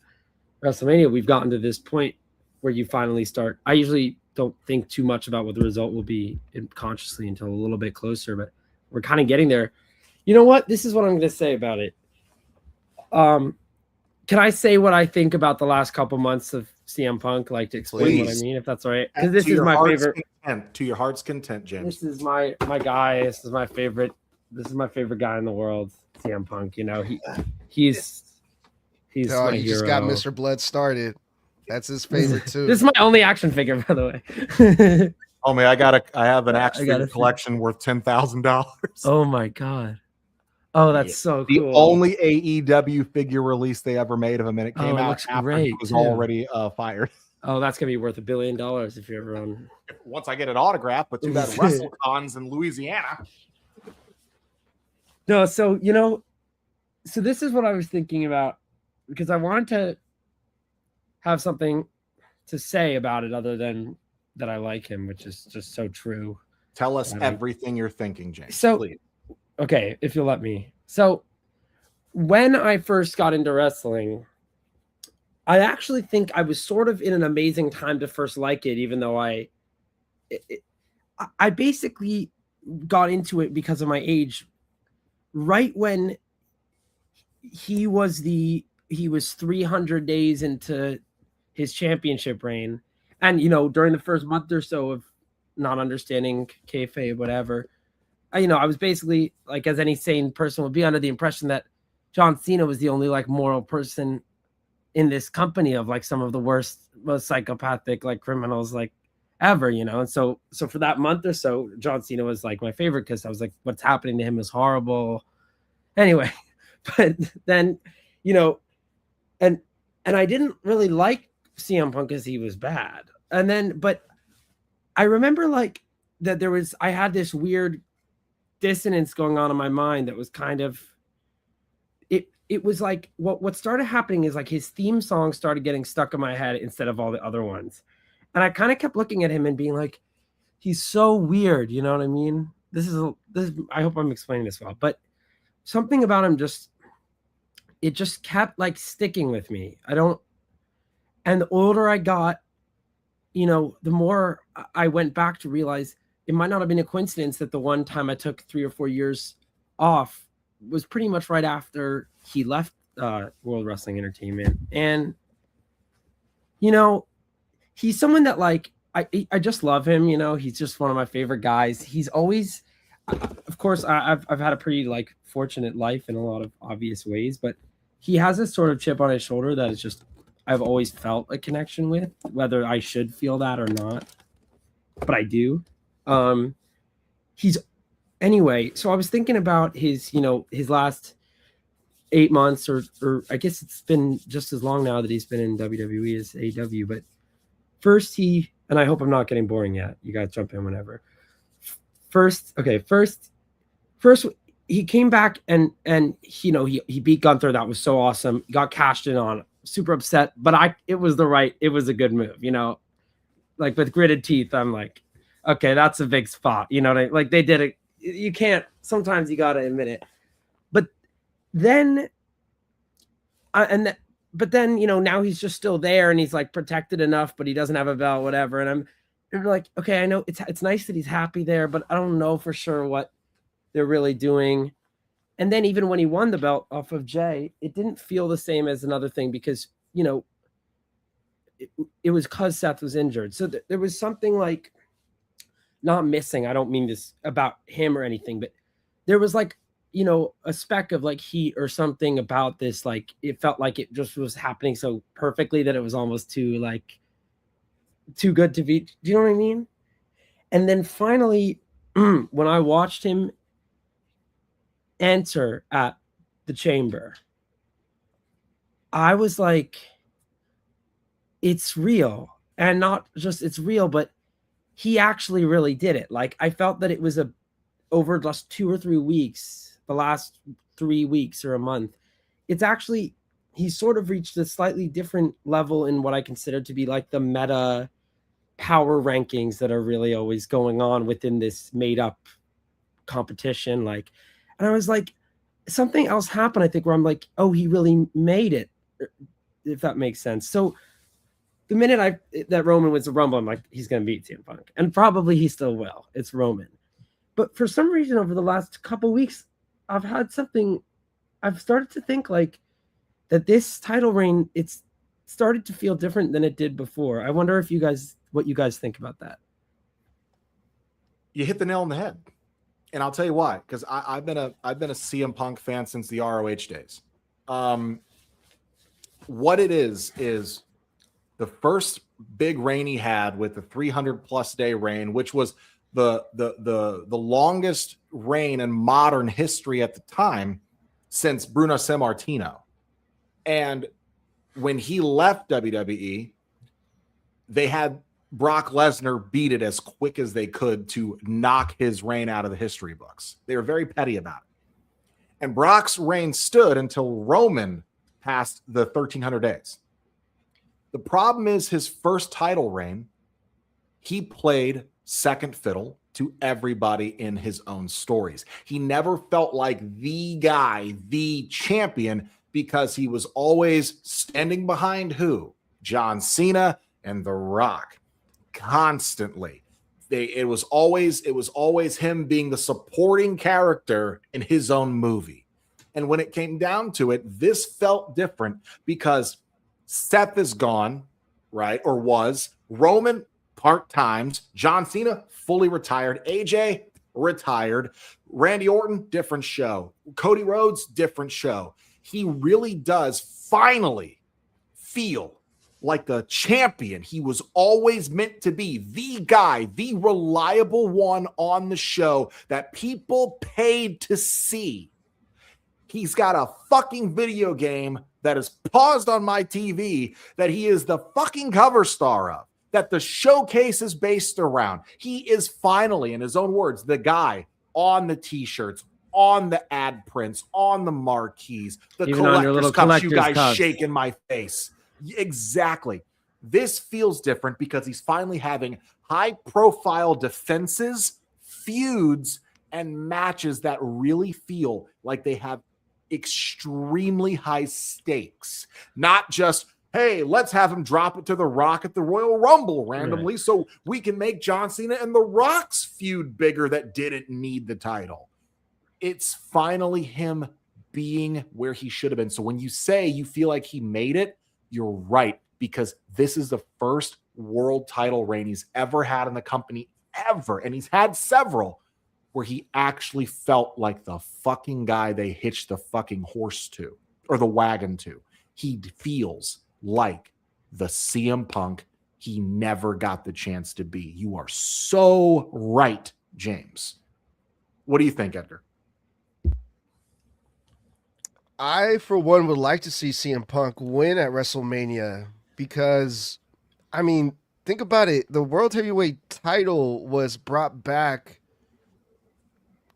WrestleMania. We've gotten to this point where you finally start. I usually don't think too much about what the result will be consciously until a little bit closer, but we're kind of getting there. You know what? This is what I'm going to say about it. Can I say what I think about the last couple months of CM Punk, like to explain what I mean, if that's all right? Because this is my favorite. To your heart's content, James. This is my guy. This is my favorite. This is my favorite guy in the world, CM Punk. You know, he's my he hero. just got Mr. Blood started. That's his favorite too. This is my only action figure, by the way. Oh man, I have an action figure collection worth $10,000. Oh my god. Oh, that's so the cool. only AEW figure release they ever made of him, and it came out after he was already fired. Oh, that's gonna be worth $1 billion if you're ever on. Once I get it autographed, but too bad WrestleCon's in Louisiana. No, so so this is what I was thinking about, because I wanted to have something to say about it other than that I like him, which is just so true. Tell us everything you're thinking, James. So, please. Okay, if you'll let me. So, when I first got into wrestling, I actually think I was sort of in an amazing time to first like it, even though I basically got into it because of my age, right when he was 300 days into his championship reign. And, during the first month or so of not understanding kayfabe, whatever, I was basically, like, as any sane person would be, under the impression that John Cena was the only, like, moral person in this company of, like, some of the worst, most psychopathic, like, criminals, like, ever, And so for that month or so, John Cena was, like, my favorite, because I was like, what's happening to him is horrible. Anyway, but then, and I didn't really like CM Punk because he was bad. And then, but I remember, like, that I had this weird dissonance going on in my mind that was kind of, it was like, what started happening is, like, his theme song started getting stuck in my head instead of all the other ones. And I kind of kept looking at him and being like, he's so weird. You know what I mean? This I hope I'm explaining this well, but something about him it just kept, like, sticking with me. And the older I got, the more I went back to realize it might not have been a coincidence that the one time I took 3 or 4 years off was pretty much right after he left World Wrestling Entertainment. And, he's someone that, like, I just love him. He's just one of my favorite guys. He's always, of course, I've had a pretty, like, fortunate life in a lot of obvious ways, but he has this sort of chip on his shoulder that is just, I've always felt a connection with, whether I should feel that or not, but I do. Anyway, so I was thinking about his last 8 months, or I guess it's been just as long now that he's been in WWE as AEW, but first and I hope I'm not getting boring yet. You guys jump in whenever. First he came back and he beat Gunther. That was so awesome. He got cashed in on. Super upset, but it was a good move, like, with gritted teeth. I'm like, okay, that's a big spot. You know what I mean? Like, they did it. You can't, sometimes you got to admit it. But then, but then, now he's just still there and he's, like, protected enough, but he doesn't have a belt, whatever. And I'm like, okay, I know it's nice that he's happy there, but I don't know for sure what they're really doing. And then even when he won the belt off of Jay, it didn't feel the same as another thing because, it was because Seth was injured. So there was something, like, not missing. I don't mean this about him or anything, but there was, like, a speck of, like, heat or something about this. Like, it felt like it just was happening so perfectly that it was almost too good to be. Do you know what I mean? And then finally, when I watched him enter at the chamber, I was like, it's real. And not just it's real, but he actually really did it. Like, I felt that it was over just 2 or 3 weeks, the last 3 weeks or a month. It's actually, he's sort of reached a slightly different level in what I consider to be like the meta power rankings that are really always going on within this made up competition. Like, and I was like, something else happened, I think, where I'm like, oh, he really made it, if that makes sense. So the minute that Roman wins the Rumble, I'm like, he's going to beat CM Punk. And probably he still will. It's Roman. But for some reason, over the last couple weeks, I've started to think like that this title reign, it's started to feel different than it did before. I wonder if what you guys think about that. You hit the nail on the head. And I'll tell you why, because I've been a CM Punk fan since the ROH days. What it is the first big reign he had with the 300+ day reign, which was the longest reign in modern history at the time since Bruno Sammartino. And when he left WWE, they had Brock Lesnar beat it as quick as they could to knock his reign out of the history books. They were very petty about it. And Brock's reign stood until Roman passed the 1,300 days. The problem is his first title reign, he played second fiddle to everybody in his own stories. He never felt like the guy, the champion, because he was always standing behind who? John Cena and The Rock. Constantly. It was always him being the supporting character in his own movie. And when it came down to it, this felt different because Seth is gone, right? Or was. Roman part-times. John Cena fully retired. AJ retired. Randy Orton, different show. Cody Rhodes, different show. He really does finally feel like the champion he was always meant to be, the guy, the reliable one on the show that people paid to see. He's got a fucking video game that is paused on my TV that he is the fucking cover star of, that the showcase is based around. He is finally, in his own words, the guy on the t-shirts, on the ad prints, on the marquees, the even collector's cups, you guys cups. shaking my face. Exactly. This feels different because he's finally having high-profile defenses, feuds, and matches that really feel like they have extremely high stakes. Not just, hey, let's have him drop it to The Rock at the Royal Rumble randomly so we can make John Cena and The Rock's feud bigger that didn't need the title. It's finally him being where he should have been. So when you say you feel like he made it, you're right, because this is the first world title reign he's ever had in the company ever. And he's had several where he actually felt like the fucking guy they hitched the fucking horse to or the wagon to. He feels like the CM Punk he never got the chance to be. You are so right, James. What do you think, Edgar? I, for one, would like to see CM Punk win at WrestleMania because, I mean, think about it. The World Heavyweight title was brought back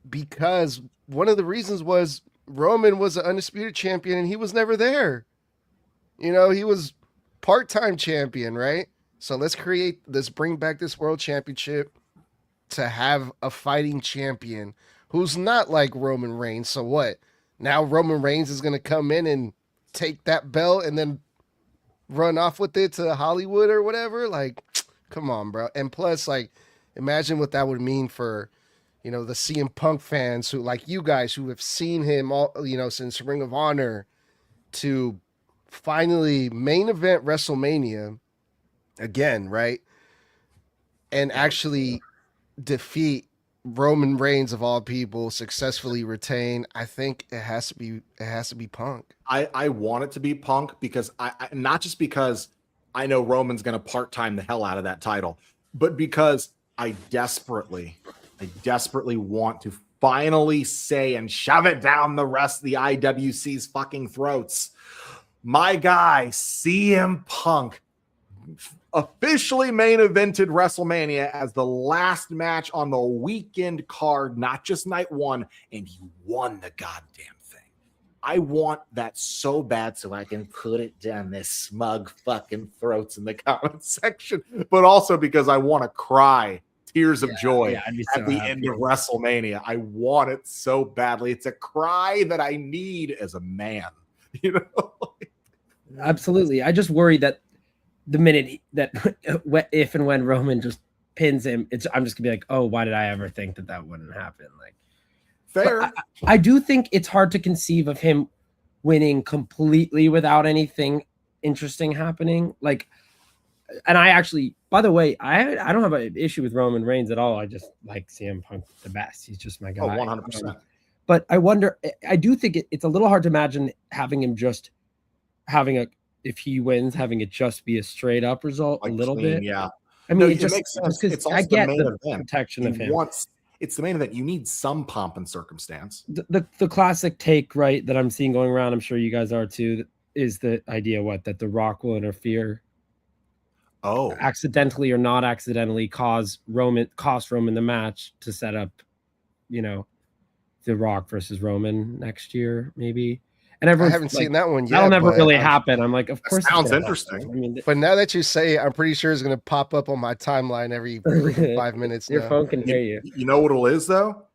because one of the reasons was Roman was an undisputed champion and he was never there. You know, he was part-time champion, right? So let's bring back this world championship to have a fighting champion who's not like Roman Reigns. So what? Now Roman Reigns is going to come in and take that belt and then run off with it to Hollywood or whatever. Like, come on, bro. And plus, like, imagine what that would mean for, you know, the CM Punk fans who, like you guys, who have seen him all, you know, since Ring of Honor, to finally main event WrestleMania again, right? And actually defeat Roman Reigns of all people, successfully retain. I think it has to be Punk. I want it to be Punk because I not just because I know Roman's going to part-time the hell out of that title, but because I desperately want to finally say and shove it down the rest of the IWC's fucking throats. My guy, CM Punk, officially main evented WrestleMania as the last match on the weekend card, not just night one, and he won the goddamn thing. I want that so bad so I can put it down their smug fucking throats in the comment section, but also because I want to cry tears of joy at the end of WrestleMania. I want it so badly. It's a cry that I need as a man, you know? Absolutely. I just worry that the minute that if and when Roman just pins him, I'm just gonna be like, oh, why did I ever think that wouldn't happen? Like, fair. I do think it's hard to conceive of him winning completely without anything interesting happening. Like, and I actually, by the way, I don't have an issue with Roman Reigns at all. I just like CM Punk the best. He's just my guy. 100%. But I wonder, I do think it's a little hard to imagine having him just having if he wins, having it just be a straight up result, like a little clean, bit. Yeah. I mean, it just makes sense. It's also I get the main event. Protection of him. It's the main event. You need some pomp and circumstance. The classic take, right, that I'm seeing going around, I'm sure you guys are too, is the idea that The Rock will interfere. Accidentally or not accidentally cost Roman the match to set up, The Rock versus Roman next year, maybe. And I haven't seen that one yet. That'll never really happen. I'm like, of course. Sounds interesting. I mean, but now that you say, I'm pretty sure it's going to pop up on my timeline every 5 minutes. Your phone can hear you. You know what it is, though?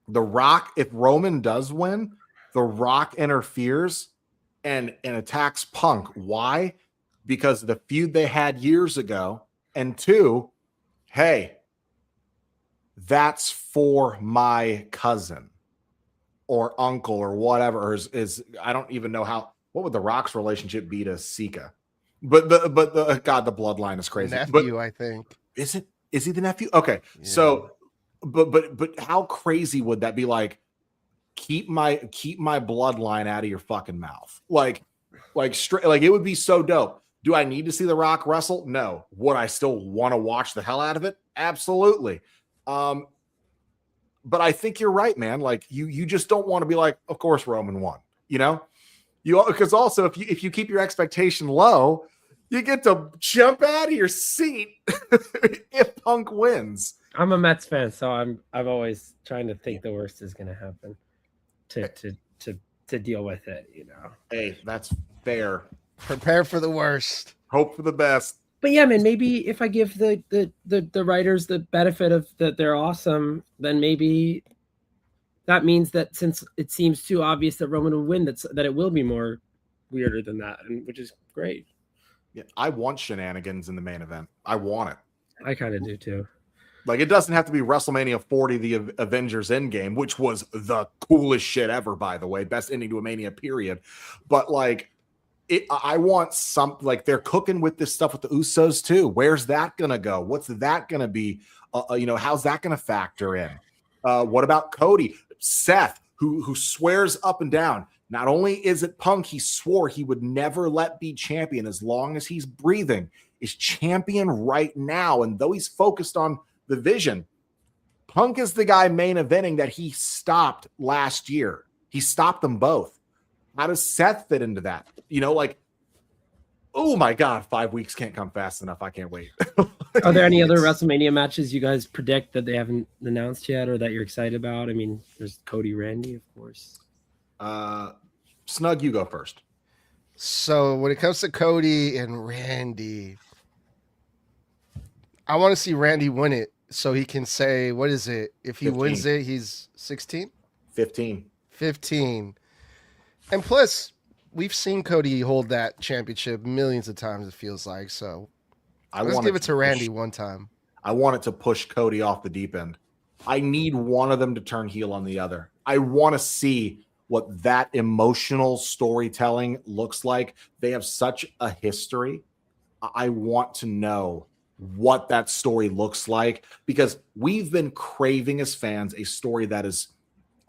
The Rock, if Roman does win, The Rock interferes and attacks Punk. Why? Because of the feud they had years ago. And two, hey, that's for my cousin or uncle or whatever is I don't even know what would The Rock's relationship be to Sika? But the God, the bloodline is crazy. Nephew, I think. Is he the nephew? Okay. Yeah. So but how crazy would that be? Like, keep my bloodline out of your fucking mouth. Like straight, like it would be so dope. Do I need to see The Rock wrestle? No. Would I still want to watch the hell out of it? Absolutely. But I think you're right, man. Like you just don't want to be like, of course Roman won, because also if you keep your expectation low, you get to jump out of your seat if Punk wins. I'm a Mets fan, so I'm always trying to think the worst is going to happen to deal with it, Hey, that's fair. Prepare for the worst. Hope for the best. But yeah, man, maybe if I give the writers the benefit of that they're awesome, then maybe that means that since it seems too obvious that Roman will win, that it will be more weirder than that, and which is great. Yeah, I want shenanigans in the main event. I want it. I kind of do too. Like, it doesn't have to be WrestleMania 40, the Avengers Endgame, which was the coolest shit ever, by the way. Best ending to a Mania, period. But like, I want something like they're cooking with this stuff with the Usos too. Where's that going to go? What's that going to be? How's that going to factor in? What about Cody? Seth, who swears up and down. Not only is it Punk, he swore he would never let be champion as long as he's breathing, is champion right now. And though he's focused on the vision, Punk is the guy main eventing that he stopped last year. He stopped them both. How does Seth fit into that? Oh my God, 5 weeks can't come fast enough. I can't wait. Are there any other WrestleMania matches you guys predict that they haven't announced yet or that you're excited about? I mean, there's Cody Randy, of course. Snug, you go first. So when it comes to Cody and Randy, I want to see Randy win it so he can say, what is it? If he 15. wins it, he's 16? 15. 15. And plus, we've seen Cody hold that championship millions of times, it feels like. So let's give it to Randy one time. I want it to push Cody off the deep end. I need one of them to turn heel on the other. I want to see what that emotional storytelling looks like. They have such a history. I want to know what that story looks like, because we've been craving as fans a story that is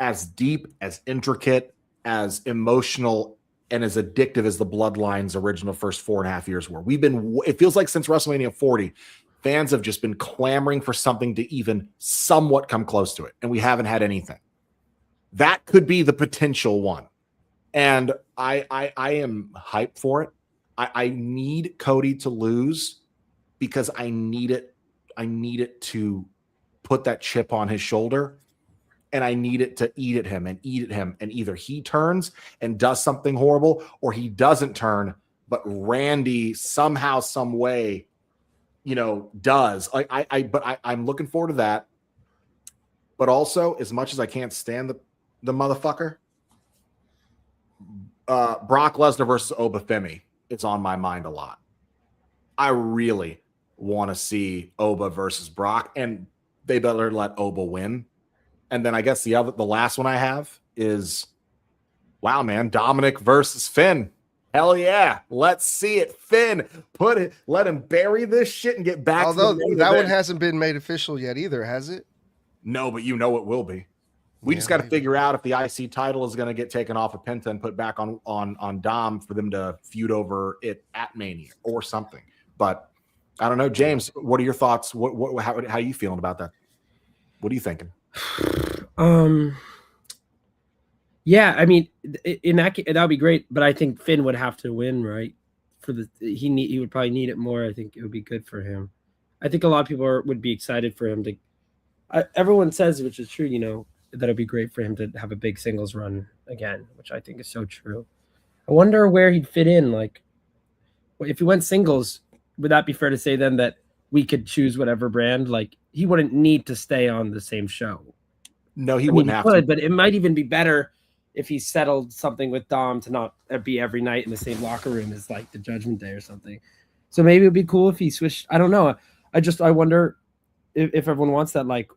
as deep, as intricate, as emotional, and as addictive as the Bloodline's original first 4.5 years were. It feels like since WrestleMania 40, Fans have just been clamoring for something to even somewhat come close to it, and we haven't had anything. That could be the potential one. And I am hyped for it. I need Cody to lose because I need it. I need it to put that chip on his shoulder, and I need it to eat at him. And either he turns and does something horrible, or he doesn't turn, but Randy somehow, some way, does. I'm looking forward to that. But also, as much as I can't stand the motherfucker, Brock Lesnar versus Oba Femi is on my mind a lot. I really want to see Oba versus Brock, and they better let Oba win. And then I guess the last one I have is, wow, man, Dominic versus Finn. Hell yeah, let's see it. Finn, let him bury this shit and get back. Although that one hasn't been made official yet either, has it? No, but it will be. We just got to figure out if the IC title is going to get taken off of Penta and put back on Dom for them to feud over it at Mania or something. But I don't know, James. What are your thoughts? How are you feeling about that? What are you thinking? Yeah, I mean, in that case, that would be great, but I think Finn would have to win, right? He would probably need it more. I think it would be good for him. I think a lot of people would be excited for him to. Everyone says, which is true, that it'd be great for him to have a big singles run again, which I think is so true. I wonder where he'd fit in. Like, if he went singles, would that be fair to say then that we could choose whatever brand? Like, he wouldn't need to stay on the same show. No, he wouldn't have to. But it might even be better if he settled something with Dom to not be every night in the same locker room as like the Judgment Day or something. So maybe it'd be cool if he switched. I don't know. I wonder if everyone wants that, like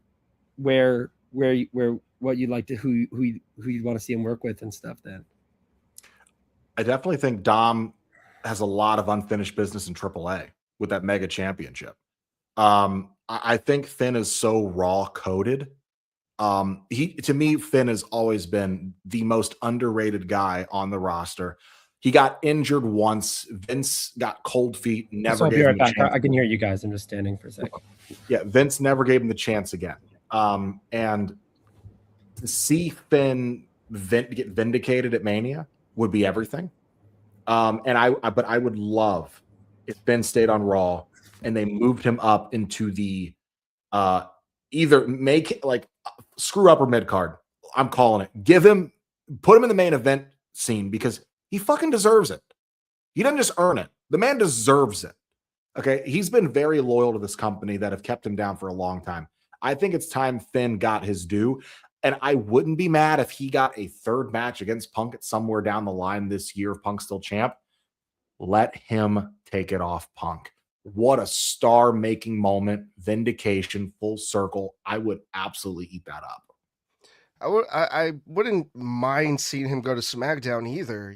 where what you'd like to who you'd want to see him work with and stuff. Then I definitely think Dom has a lot of unfinished business in AAA with that mega championship. I think Finn is so raw coded. To me, Finn has always been the most underrated guy on the roster. He got injured once. Vince got cold feet. Never gave him a chance. I can hear you guys. I'm just standing for a second. Yeah, Vince never gave him the chance again. And to see Finn get vindicated at Mania would be everything. But I would love if Finn stayed on Raw and they moved him up into the either make like screw upper mid card. I'm calling it. Put him in the main event scene because he fucking deserves it. He doesn't just earn it. The man deserves it. Okay. He's been very loyal to this company that have kept him down for a long time. I think it's time Finn got his due. And I wouldn't be mad if he got a third match against Punk at somewhere down the line this year if Punk's still champ. Let him take it off Punk. What a star-making moment, vindication, full circle. I would absolutely eat that up. I wouldn't mind seeing him go to SmackDown either,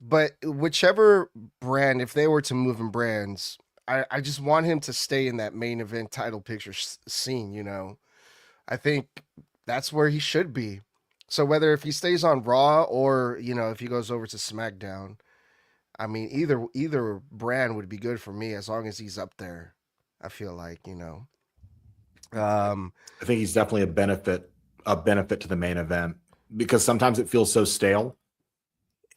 but whichever brand, if they were to move in brands, I just want him to stay in that main event title picture scene, I think that's where he should be. So whether if he stays on Raw or, if he goes over to SmackDown, I mean, either brand would be good for me as long as he's up there. I feel like, I think he's definitely a benefit to the main event because sometimes it feels so stale.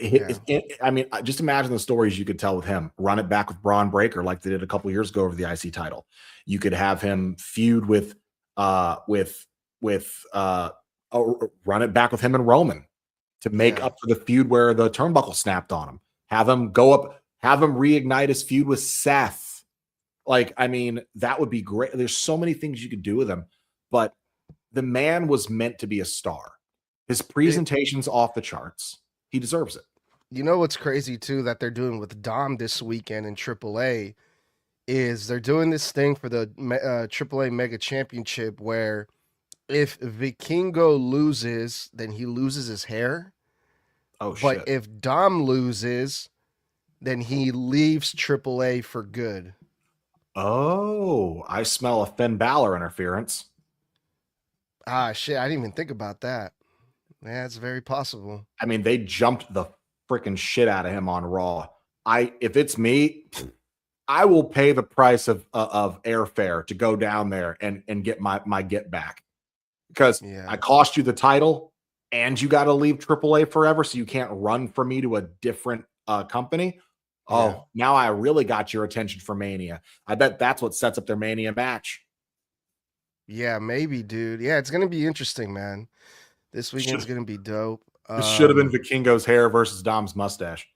I mean, just imagine the stories you could tell with him. Run it back with Braun Breaker like they did a couple of years ago over the IC title. You could have him feud run it back with him and Roman to make up for the feud where the turnbuckle snapped on him. Have him go up, have him reignite his feud with Seth. Like, I mean, that would be great. There's so many things you could do with him, but the man was meant to be a star. His presentation's off the charts. He deserves it. You know what's crazy too that they're doing with Dom this weekend in AAA is they're doing this thing for the AAA Mega Championship where if Vikingo loses, then he loses his hair. Oh, but shit. if Dom loses, then he leaves AAA for good. Oh, I smell a Finn Balor interference. Ah, shit. I didn't even think about that. Yeah, it's very possible. I mean, they jumped the freaking shit out of him on Raw. If it's me, I will pay the price of airfare to go down there and get my get back, because I cost you the title and you got to leave AAA forever, so you can't run for me to a different company. Oh, now I really got your attention for Mania. I bet that's what sets up their Mania match. Yeah, maybe, dude. Yeah, it's gonna be interesting, man. This weekend's gonna be dope. This should have been Vikingo's hair versus Dom's mustache.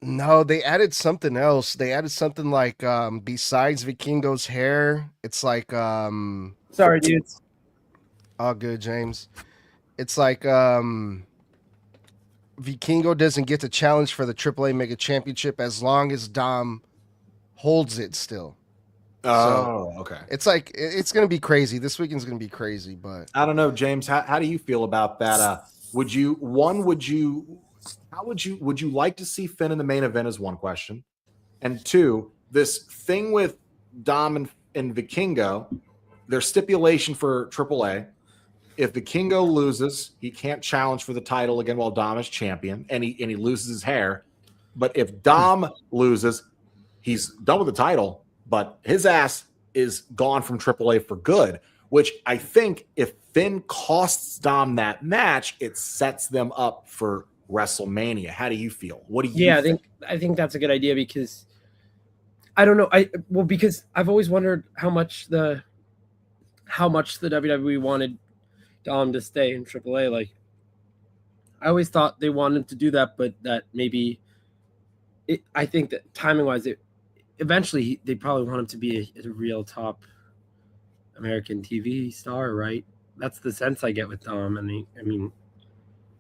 No, they added something else. They added something like besides Vikingo's hair, it's like sorry, dudes. All good, James. It's like Vikingo doesn't get to challenge for the AAA Mega Championship as long as Dom holds it still. Oh, so, okay. It's like it's gonna be crazy. This weekend's gonna be crazy, but I don't know, James. How do you feel about that? Would you like to see Finn in the main event is one question. And two, this thing with Dom and Vikingo, their stipulation for AAA, if Vikingo loses, he can't challenge for the title again while Dom is champion, and he loses his hair. But if Dom loses, he's done with the title, but his ass is gone from AAA for good, which I think if Finn costs Dom that match, it sets them up for WrestleMania. How do you feel? What do you think? I think that's a good idea, because I don't know. Because I've always wondered how much the WWE wanted Dom to stay in AAA. Like, I always thought they wanted to do that, but that maybe I think that timing wise, eventually they probably want him to be a real top American TV star, right? That's the sense I get with Dom. And I mean,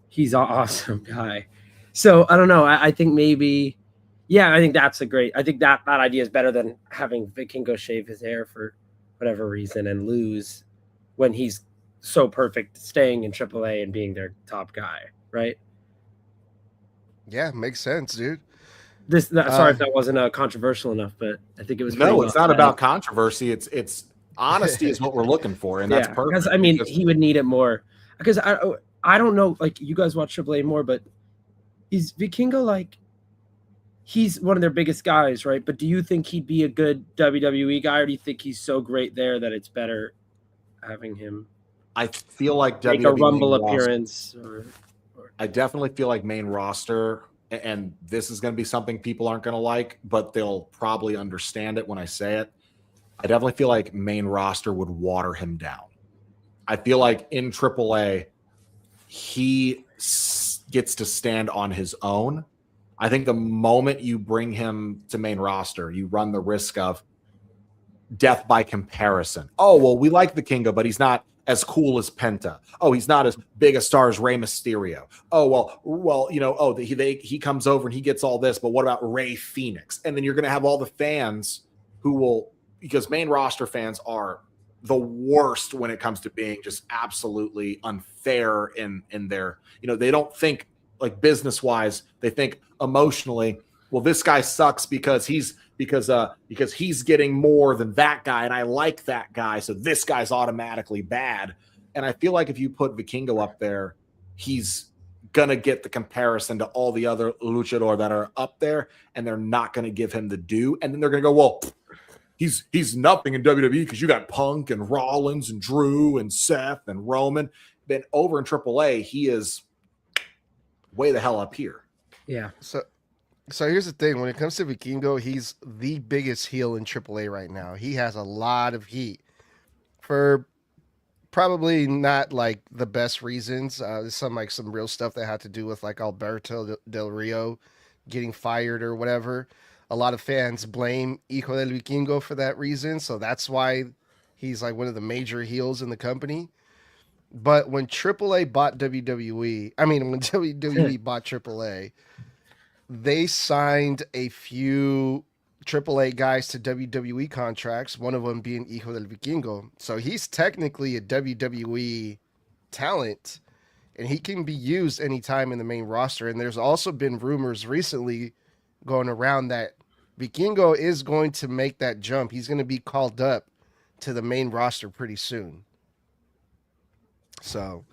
he's an awesome guy. So I don't know. I think maybe, I think that's I think that idea is better than having Vikingo shave his hair for whatever reason and lose when he's so perfect staying in AAA and being their top guy, right? Yeah, makes sense, dude. Sorry if that wasn't controversial enough, but I think it was. No, it's not about controversy. It's honesty is what we're looking for, and that's perfect. Because I mean, he would need it more. Because I don't know, like, you guys watch AAA more, but is Vikingo, like, he's one of their biggest guys, right? But do you think he'd be a good WWE guy, or do you think he's so great there that it's better having him? I feel like make a Rumble appearance. I definitely feel like main roster, and this is going to be something people aren't going to like, but they'll probably understand it when I say it. I definitely feel like main roster would water him down. I feel like in AAA, he gets to stand on his own. I think the moment you bring him to main roster, you run the risk of death by comparison. Oh, well, we like Vikingo, but he's not as cool as Penta. Oh, he's not as big a star as Rey Mysterio. Oh, well, you know, he comes over and he gets all this, but what about Rey Fenix? And then you're going to have all the fans who will, because main roster fans are the worst when it comes to being just absolutely unfair in their, you know, they don't think like business wise, they think emotionally, well, this guy sucks because he's getting more than that guy, and I like that guy, so this guy's automatically bad. And I feel like if you put Vikingo up there, he's gonna get the comparison to all the other luchador that are up there, and they're not gonna give him the due. And then they're gonna go, well, he's nothing in WWE because you got Punk and Rollins and Drew and Seth and Roman. Then over in AAA, he is way the hell up here. Yeah. So here's the thing. When it comes to Vikingo, he's the biggest heel in AAA right now. He has a lot of heat for probably not like the best reasons. There's some real stuff that had to do with like Alberto Del Rio getting fired or whatever. A lot of fans blame Hijo del Vikingo for that reason. So that's why he's like one of the major heels in the company. But when AAA bought WWE, when WWE bought AAA, they signed a few AAA guys to WWE contracts, one of them being Hijo del Vikingo. So he's technically a WWE talent, and he can be used anytime in the main roster. And there's also been rumors recently going around that Vikingo is going to make that jump. He's going to be called up to the main roster pretty soon. So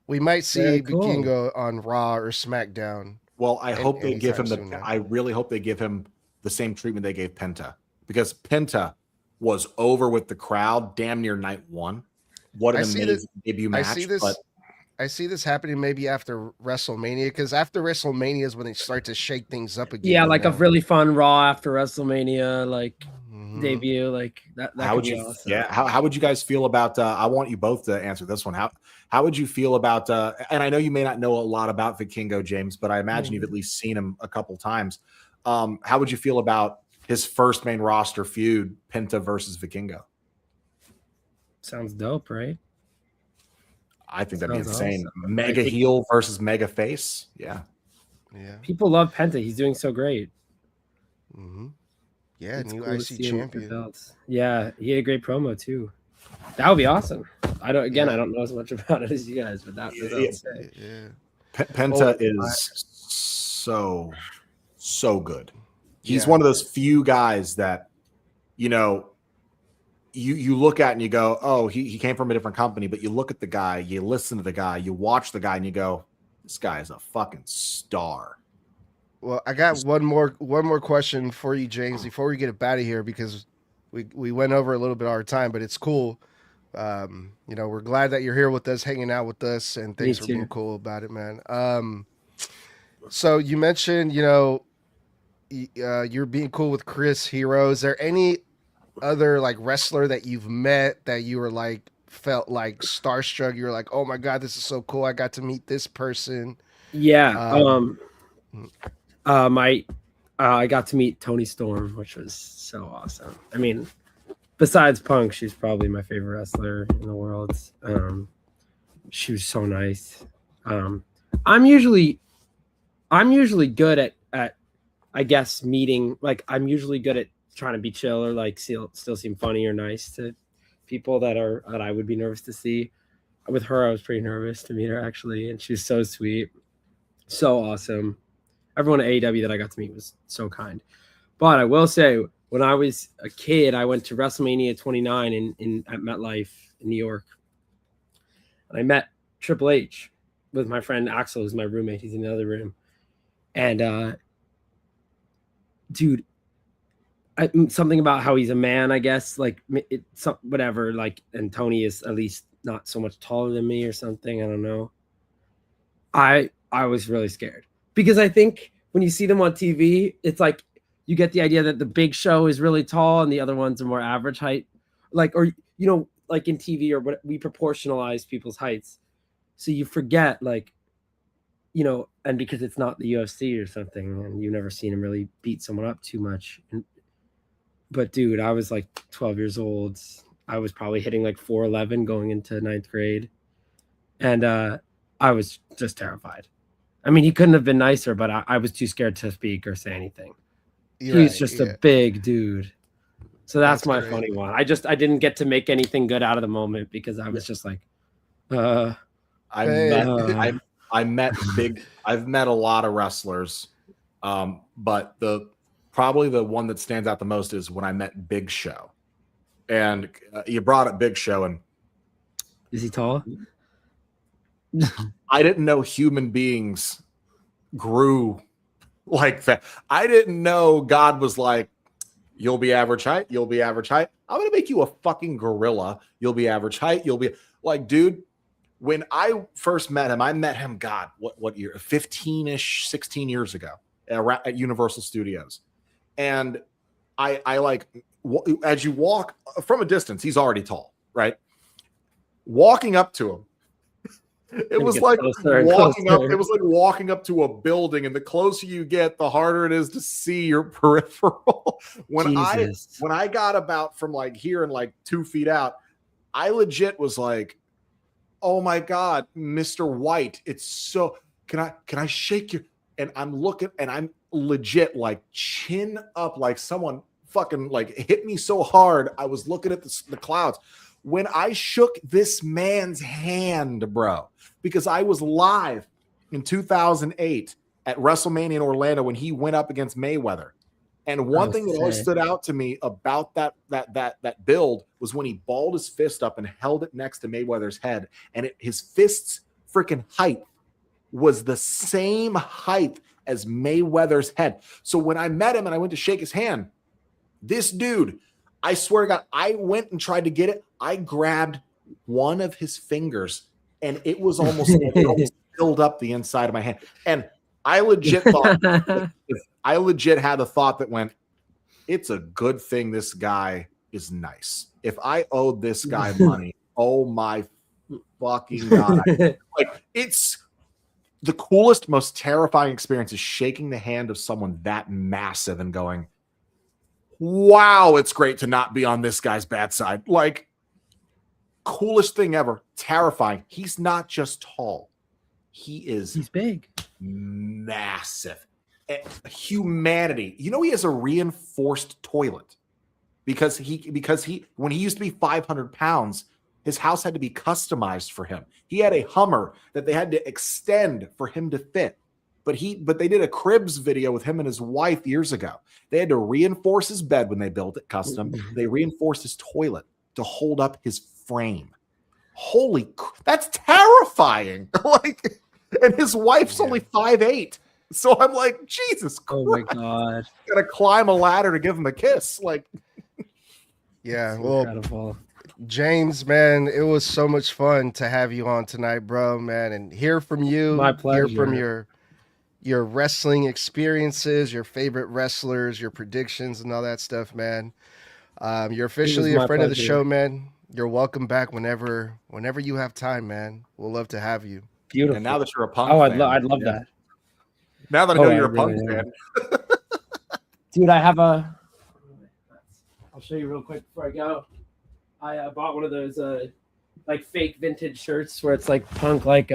we might see Vikingo on Raw or SmackDown. Well, I hope they give him I really hope they give him the same treatment they gave Penta, because Penta was over with the crowd damn near night one. What an amazing debut match. I see this happening maybe after WrestleMania, because after WrestleMania is when they start to shake things up again. Yeah, like a really fun Raw after WrestleMania, like debut, like that. How would you? Awesome. Yeah. How would you guys feel about? I want you both to answer this one. How would you feel about? And I know you may not know a lot about Vikingo, James, but I imagine you've at least seen him a couple times. How would you feel about his first main roster feud, Penta versus Vikingo? Sounds dope, right? I think that'd be insane. Awesome. Mega heel versus mega face. Yeah. People love Penta. He's doing so great. Yeah, it's new cool IC champion. Yeah, he had a great promo too. That would be awesome. I don't know as much about it as you guys, but that was Penta is so good. He's one of those few guys that, you know, you look at and you go, oh, he came from a different company, but you look at the guy, you listen to the guy, you watch the guy, and you go, this guy is a fucking star. Well, I got one more question for you, James, before we get it out of here, because we went over a little bit of our time, but it's cool. You know, we're glad that you're here with us, hanging out with us, and thanks for being cool about it, man. So you mentioned, you know, you're being cool with Chris Hero. Is there any other like wrestler that you've met that you were like felt like starstruck? You're like, oh my god, this is so cool, I got to meet this person. I got to meet Toni Storm, which was so awesome. I mean, besides Punk, she's probably my favorite wrestler in the world. She was so nice. I'm usually good at I guess meeting, like I'm usually good at trying to be chill or like still seem funny or nice to people that I would be nervous to see. With her, I was pretty nervous to meet her actually, and she was so sweet, so awesome. Everyone at AEW that I got to meet was so kind. But I will say, when I was a kid, I went to WrestleMania 29 at MetLife in New York, and I met Triple H with my friend Axel, who's my roommate. He's in the other room, and dude. Something about how he's a man, I guess, like whatever, like, and Tony is at least not so much taller than me or something. I don't know. I was really scared because I think when you see them on TV, it's like you get the idea that the Big Show is really tall and the other ones are more average height, like, or, you know, like in TV or what, we proportionalize people's heights. So you forget, like, you know, and because it's not the UFC or something and you've never seen him really beat someone up too much. But dude, I was like 12 years old. I was probably hitting like 4'11" going into 9th grade. And I was just terrified. I mean, he couldn't have been nicer, but I was too scared to speak or say anything. He's just a big dude. So that's my great. Funny one. I didn't get to make anything good out of the moment because I was just like, I've met a lot of wrestlers. But probably the one that stands out the most is when I met Big Show. And you brought up Big Show, and is he tall? I didn't know human beings grew like that. I didn't know God was like, you'll be average height, you'll be average height. I'm gonna make you a fucking gorilla. You'll be average height, you'll be like, dude. When I first met him, God, what year? 15-ish, 16 years ago at Universal Studios. And I like, as you walk from a distance, he's already tall, right? Walking up to him, it was like walking up to a building, and the closer you get, the harder it is to see your peripheral. When I got about from like here and like 2 feet out, I legit was like, oh my God, Mr. White, it's so, can I shake you? And I'm looking, and I'm legit like chin up, like someone fucking like hit me so hard. I was looking at the clouds when I shook this man's hand, bro, because I was live in 2008 at WrestleMania in Orlando when he went up against Mayweather. And one thing that always stood out to me about that build was when he balled his fist up and held it next to Mayweather's head, and his fist's freaking height was the same height as Mayweather's head. So when I met him and I went to shake his hand, this dude, I swear to God, I went and tried to get it. I grabbed one of his fingers and it was almost, it almost filled up the inside of my hand. And I legit thought, I legit had the thought that went, it's a good thing this guy is nice. If I owed this guy money, oh my fucking God. Like, it's the coolest, most terrifying experience is shaking the hand of someone that massive and going, wow, it's great to not be on this guy's bad side. Like, coolest thing ever. Terrifying. He's not just tall. He's big. Massive. Humanity. You know, he has a reinforced toilet because he when he used to be 500 pounds, his house had to be customized for him. He had a Hummer that they had to extend for him to fit. But they did a Cribs video with him and his wife years ago. They had to reinforce his bed when they built it custom. They reinforced his toilet to hold up his frame. Holy, that's terrifying. Like, and his wife's only 5'8". So I'm like, Jesus Christ. Oh my God. Gotta climb a ladder to give him a kiss. Like, yeah, well, incredible. James, man, it was so much fun to have you on tonight, bro, man, and hear from you. My pleasure. Hear from your wrestling experiences, your favorite wrestlers, your predictions, and all that stuff, man. You're officially a friend of the show, man. You're welcome back whenever you have time, man. We'll love to have you. Beautiful. and now that you're a Punk fan, I'd love that. Now that I know you're a Punk fan. Dude, I have I'll show you real quick before I go. I bought one of those like fake vintage shirts where it's like Punk like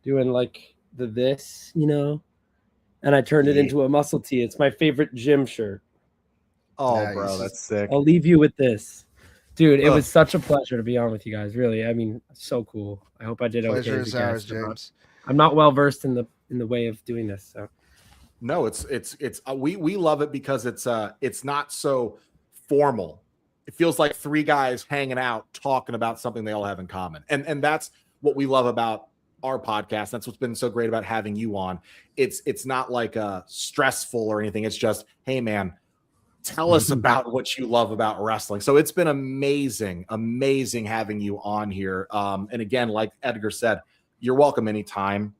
doing like this, you know, and I turned it into a muscle tee. It's my favorite gym shirt. Oh, Nice. bro, that's sick. I'll leave you with this. Dude, it was such a pleasure to be on with you guys. Really, I mean, so cool. I hope I did okay. Pleasure as is a guest. ours, James. I'm not well versed in the way of doing this, so. No, it's we love it because it's not so formal. It feels like three guys hanging out talking about something they all have in common, and that's what we love about our podcast. That's what's been so great about having you on. It's not like stressful or anything. It's just, hey man, tell us about what you love about wrestling. So it's been amazing having you on here. And again, like Edgar said, you're welcome anytime.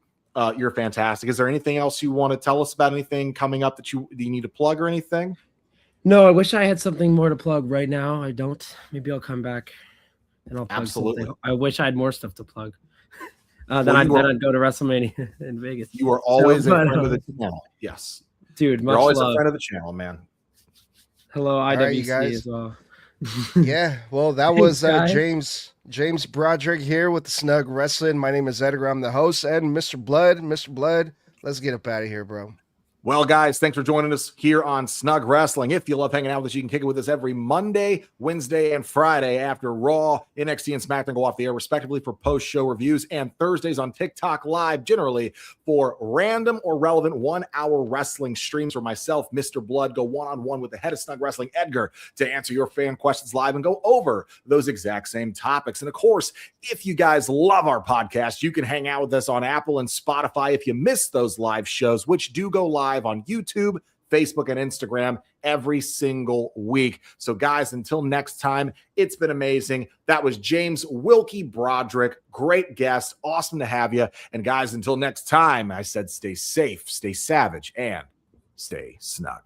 You're fantastic. Is there anything else you want to tell us about? Anything coming up that you need to plug or anything? No, I wish I had something more to plug right now. I don't. Maybe I'll come back and I'll plug Absolutely. something. I wish I had more stuff to plug. Then I'd go to WrestleMania in Vegas. You are always a friend of the channel. Yes. Dude, you're always a friend of the channel, man. Hello, IWC right, as well. Yeah, well, that was Thanks, James Broderick here with the Snug Wrestling. My name is Edgar. I'm the host, and Mr. Blood, let's get up out of here, bro. Well, guys, thanks for joining us here on Snug Wrestling. If you love hanging out with us, you can kick it with us every Monday, Wednesday, and Friday after Raw, NXT, and SmackDown go off the air, respectively, for post-show reviews, and Thursdays on TikTok Live, generally for random or relevant 1-hour wrestling streams where myself, Mr. Blood, go one-on-one with the head of Snug Wrestling, Edgar, to answer your fan questions live and go over those exact same topics. And, of course, if you guys love our podcast, you can hang out with us on Apple and Spotify if you miss those live shows, which do go live on YouTube, Facebook, and Instagram every single week. So, guys, until next time, it's been amazing. That was James Wilkie Broderick. Great guest. Awesome to have you. And, guys, until next time, I said stay safe, stay savage, and stay snug.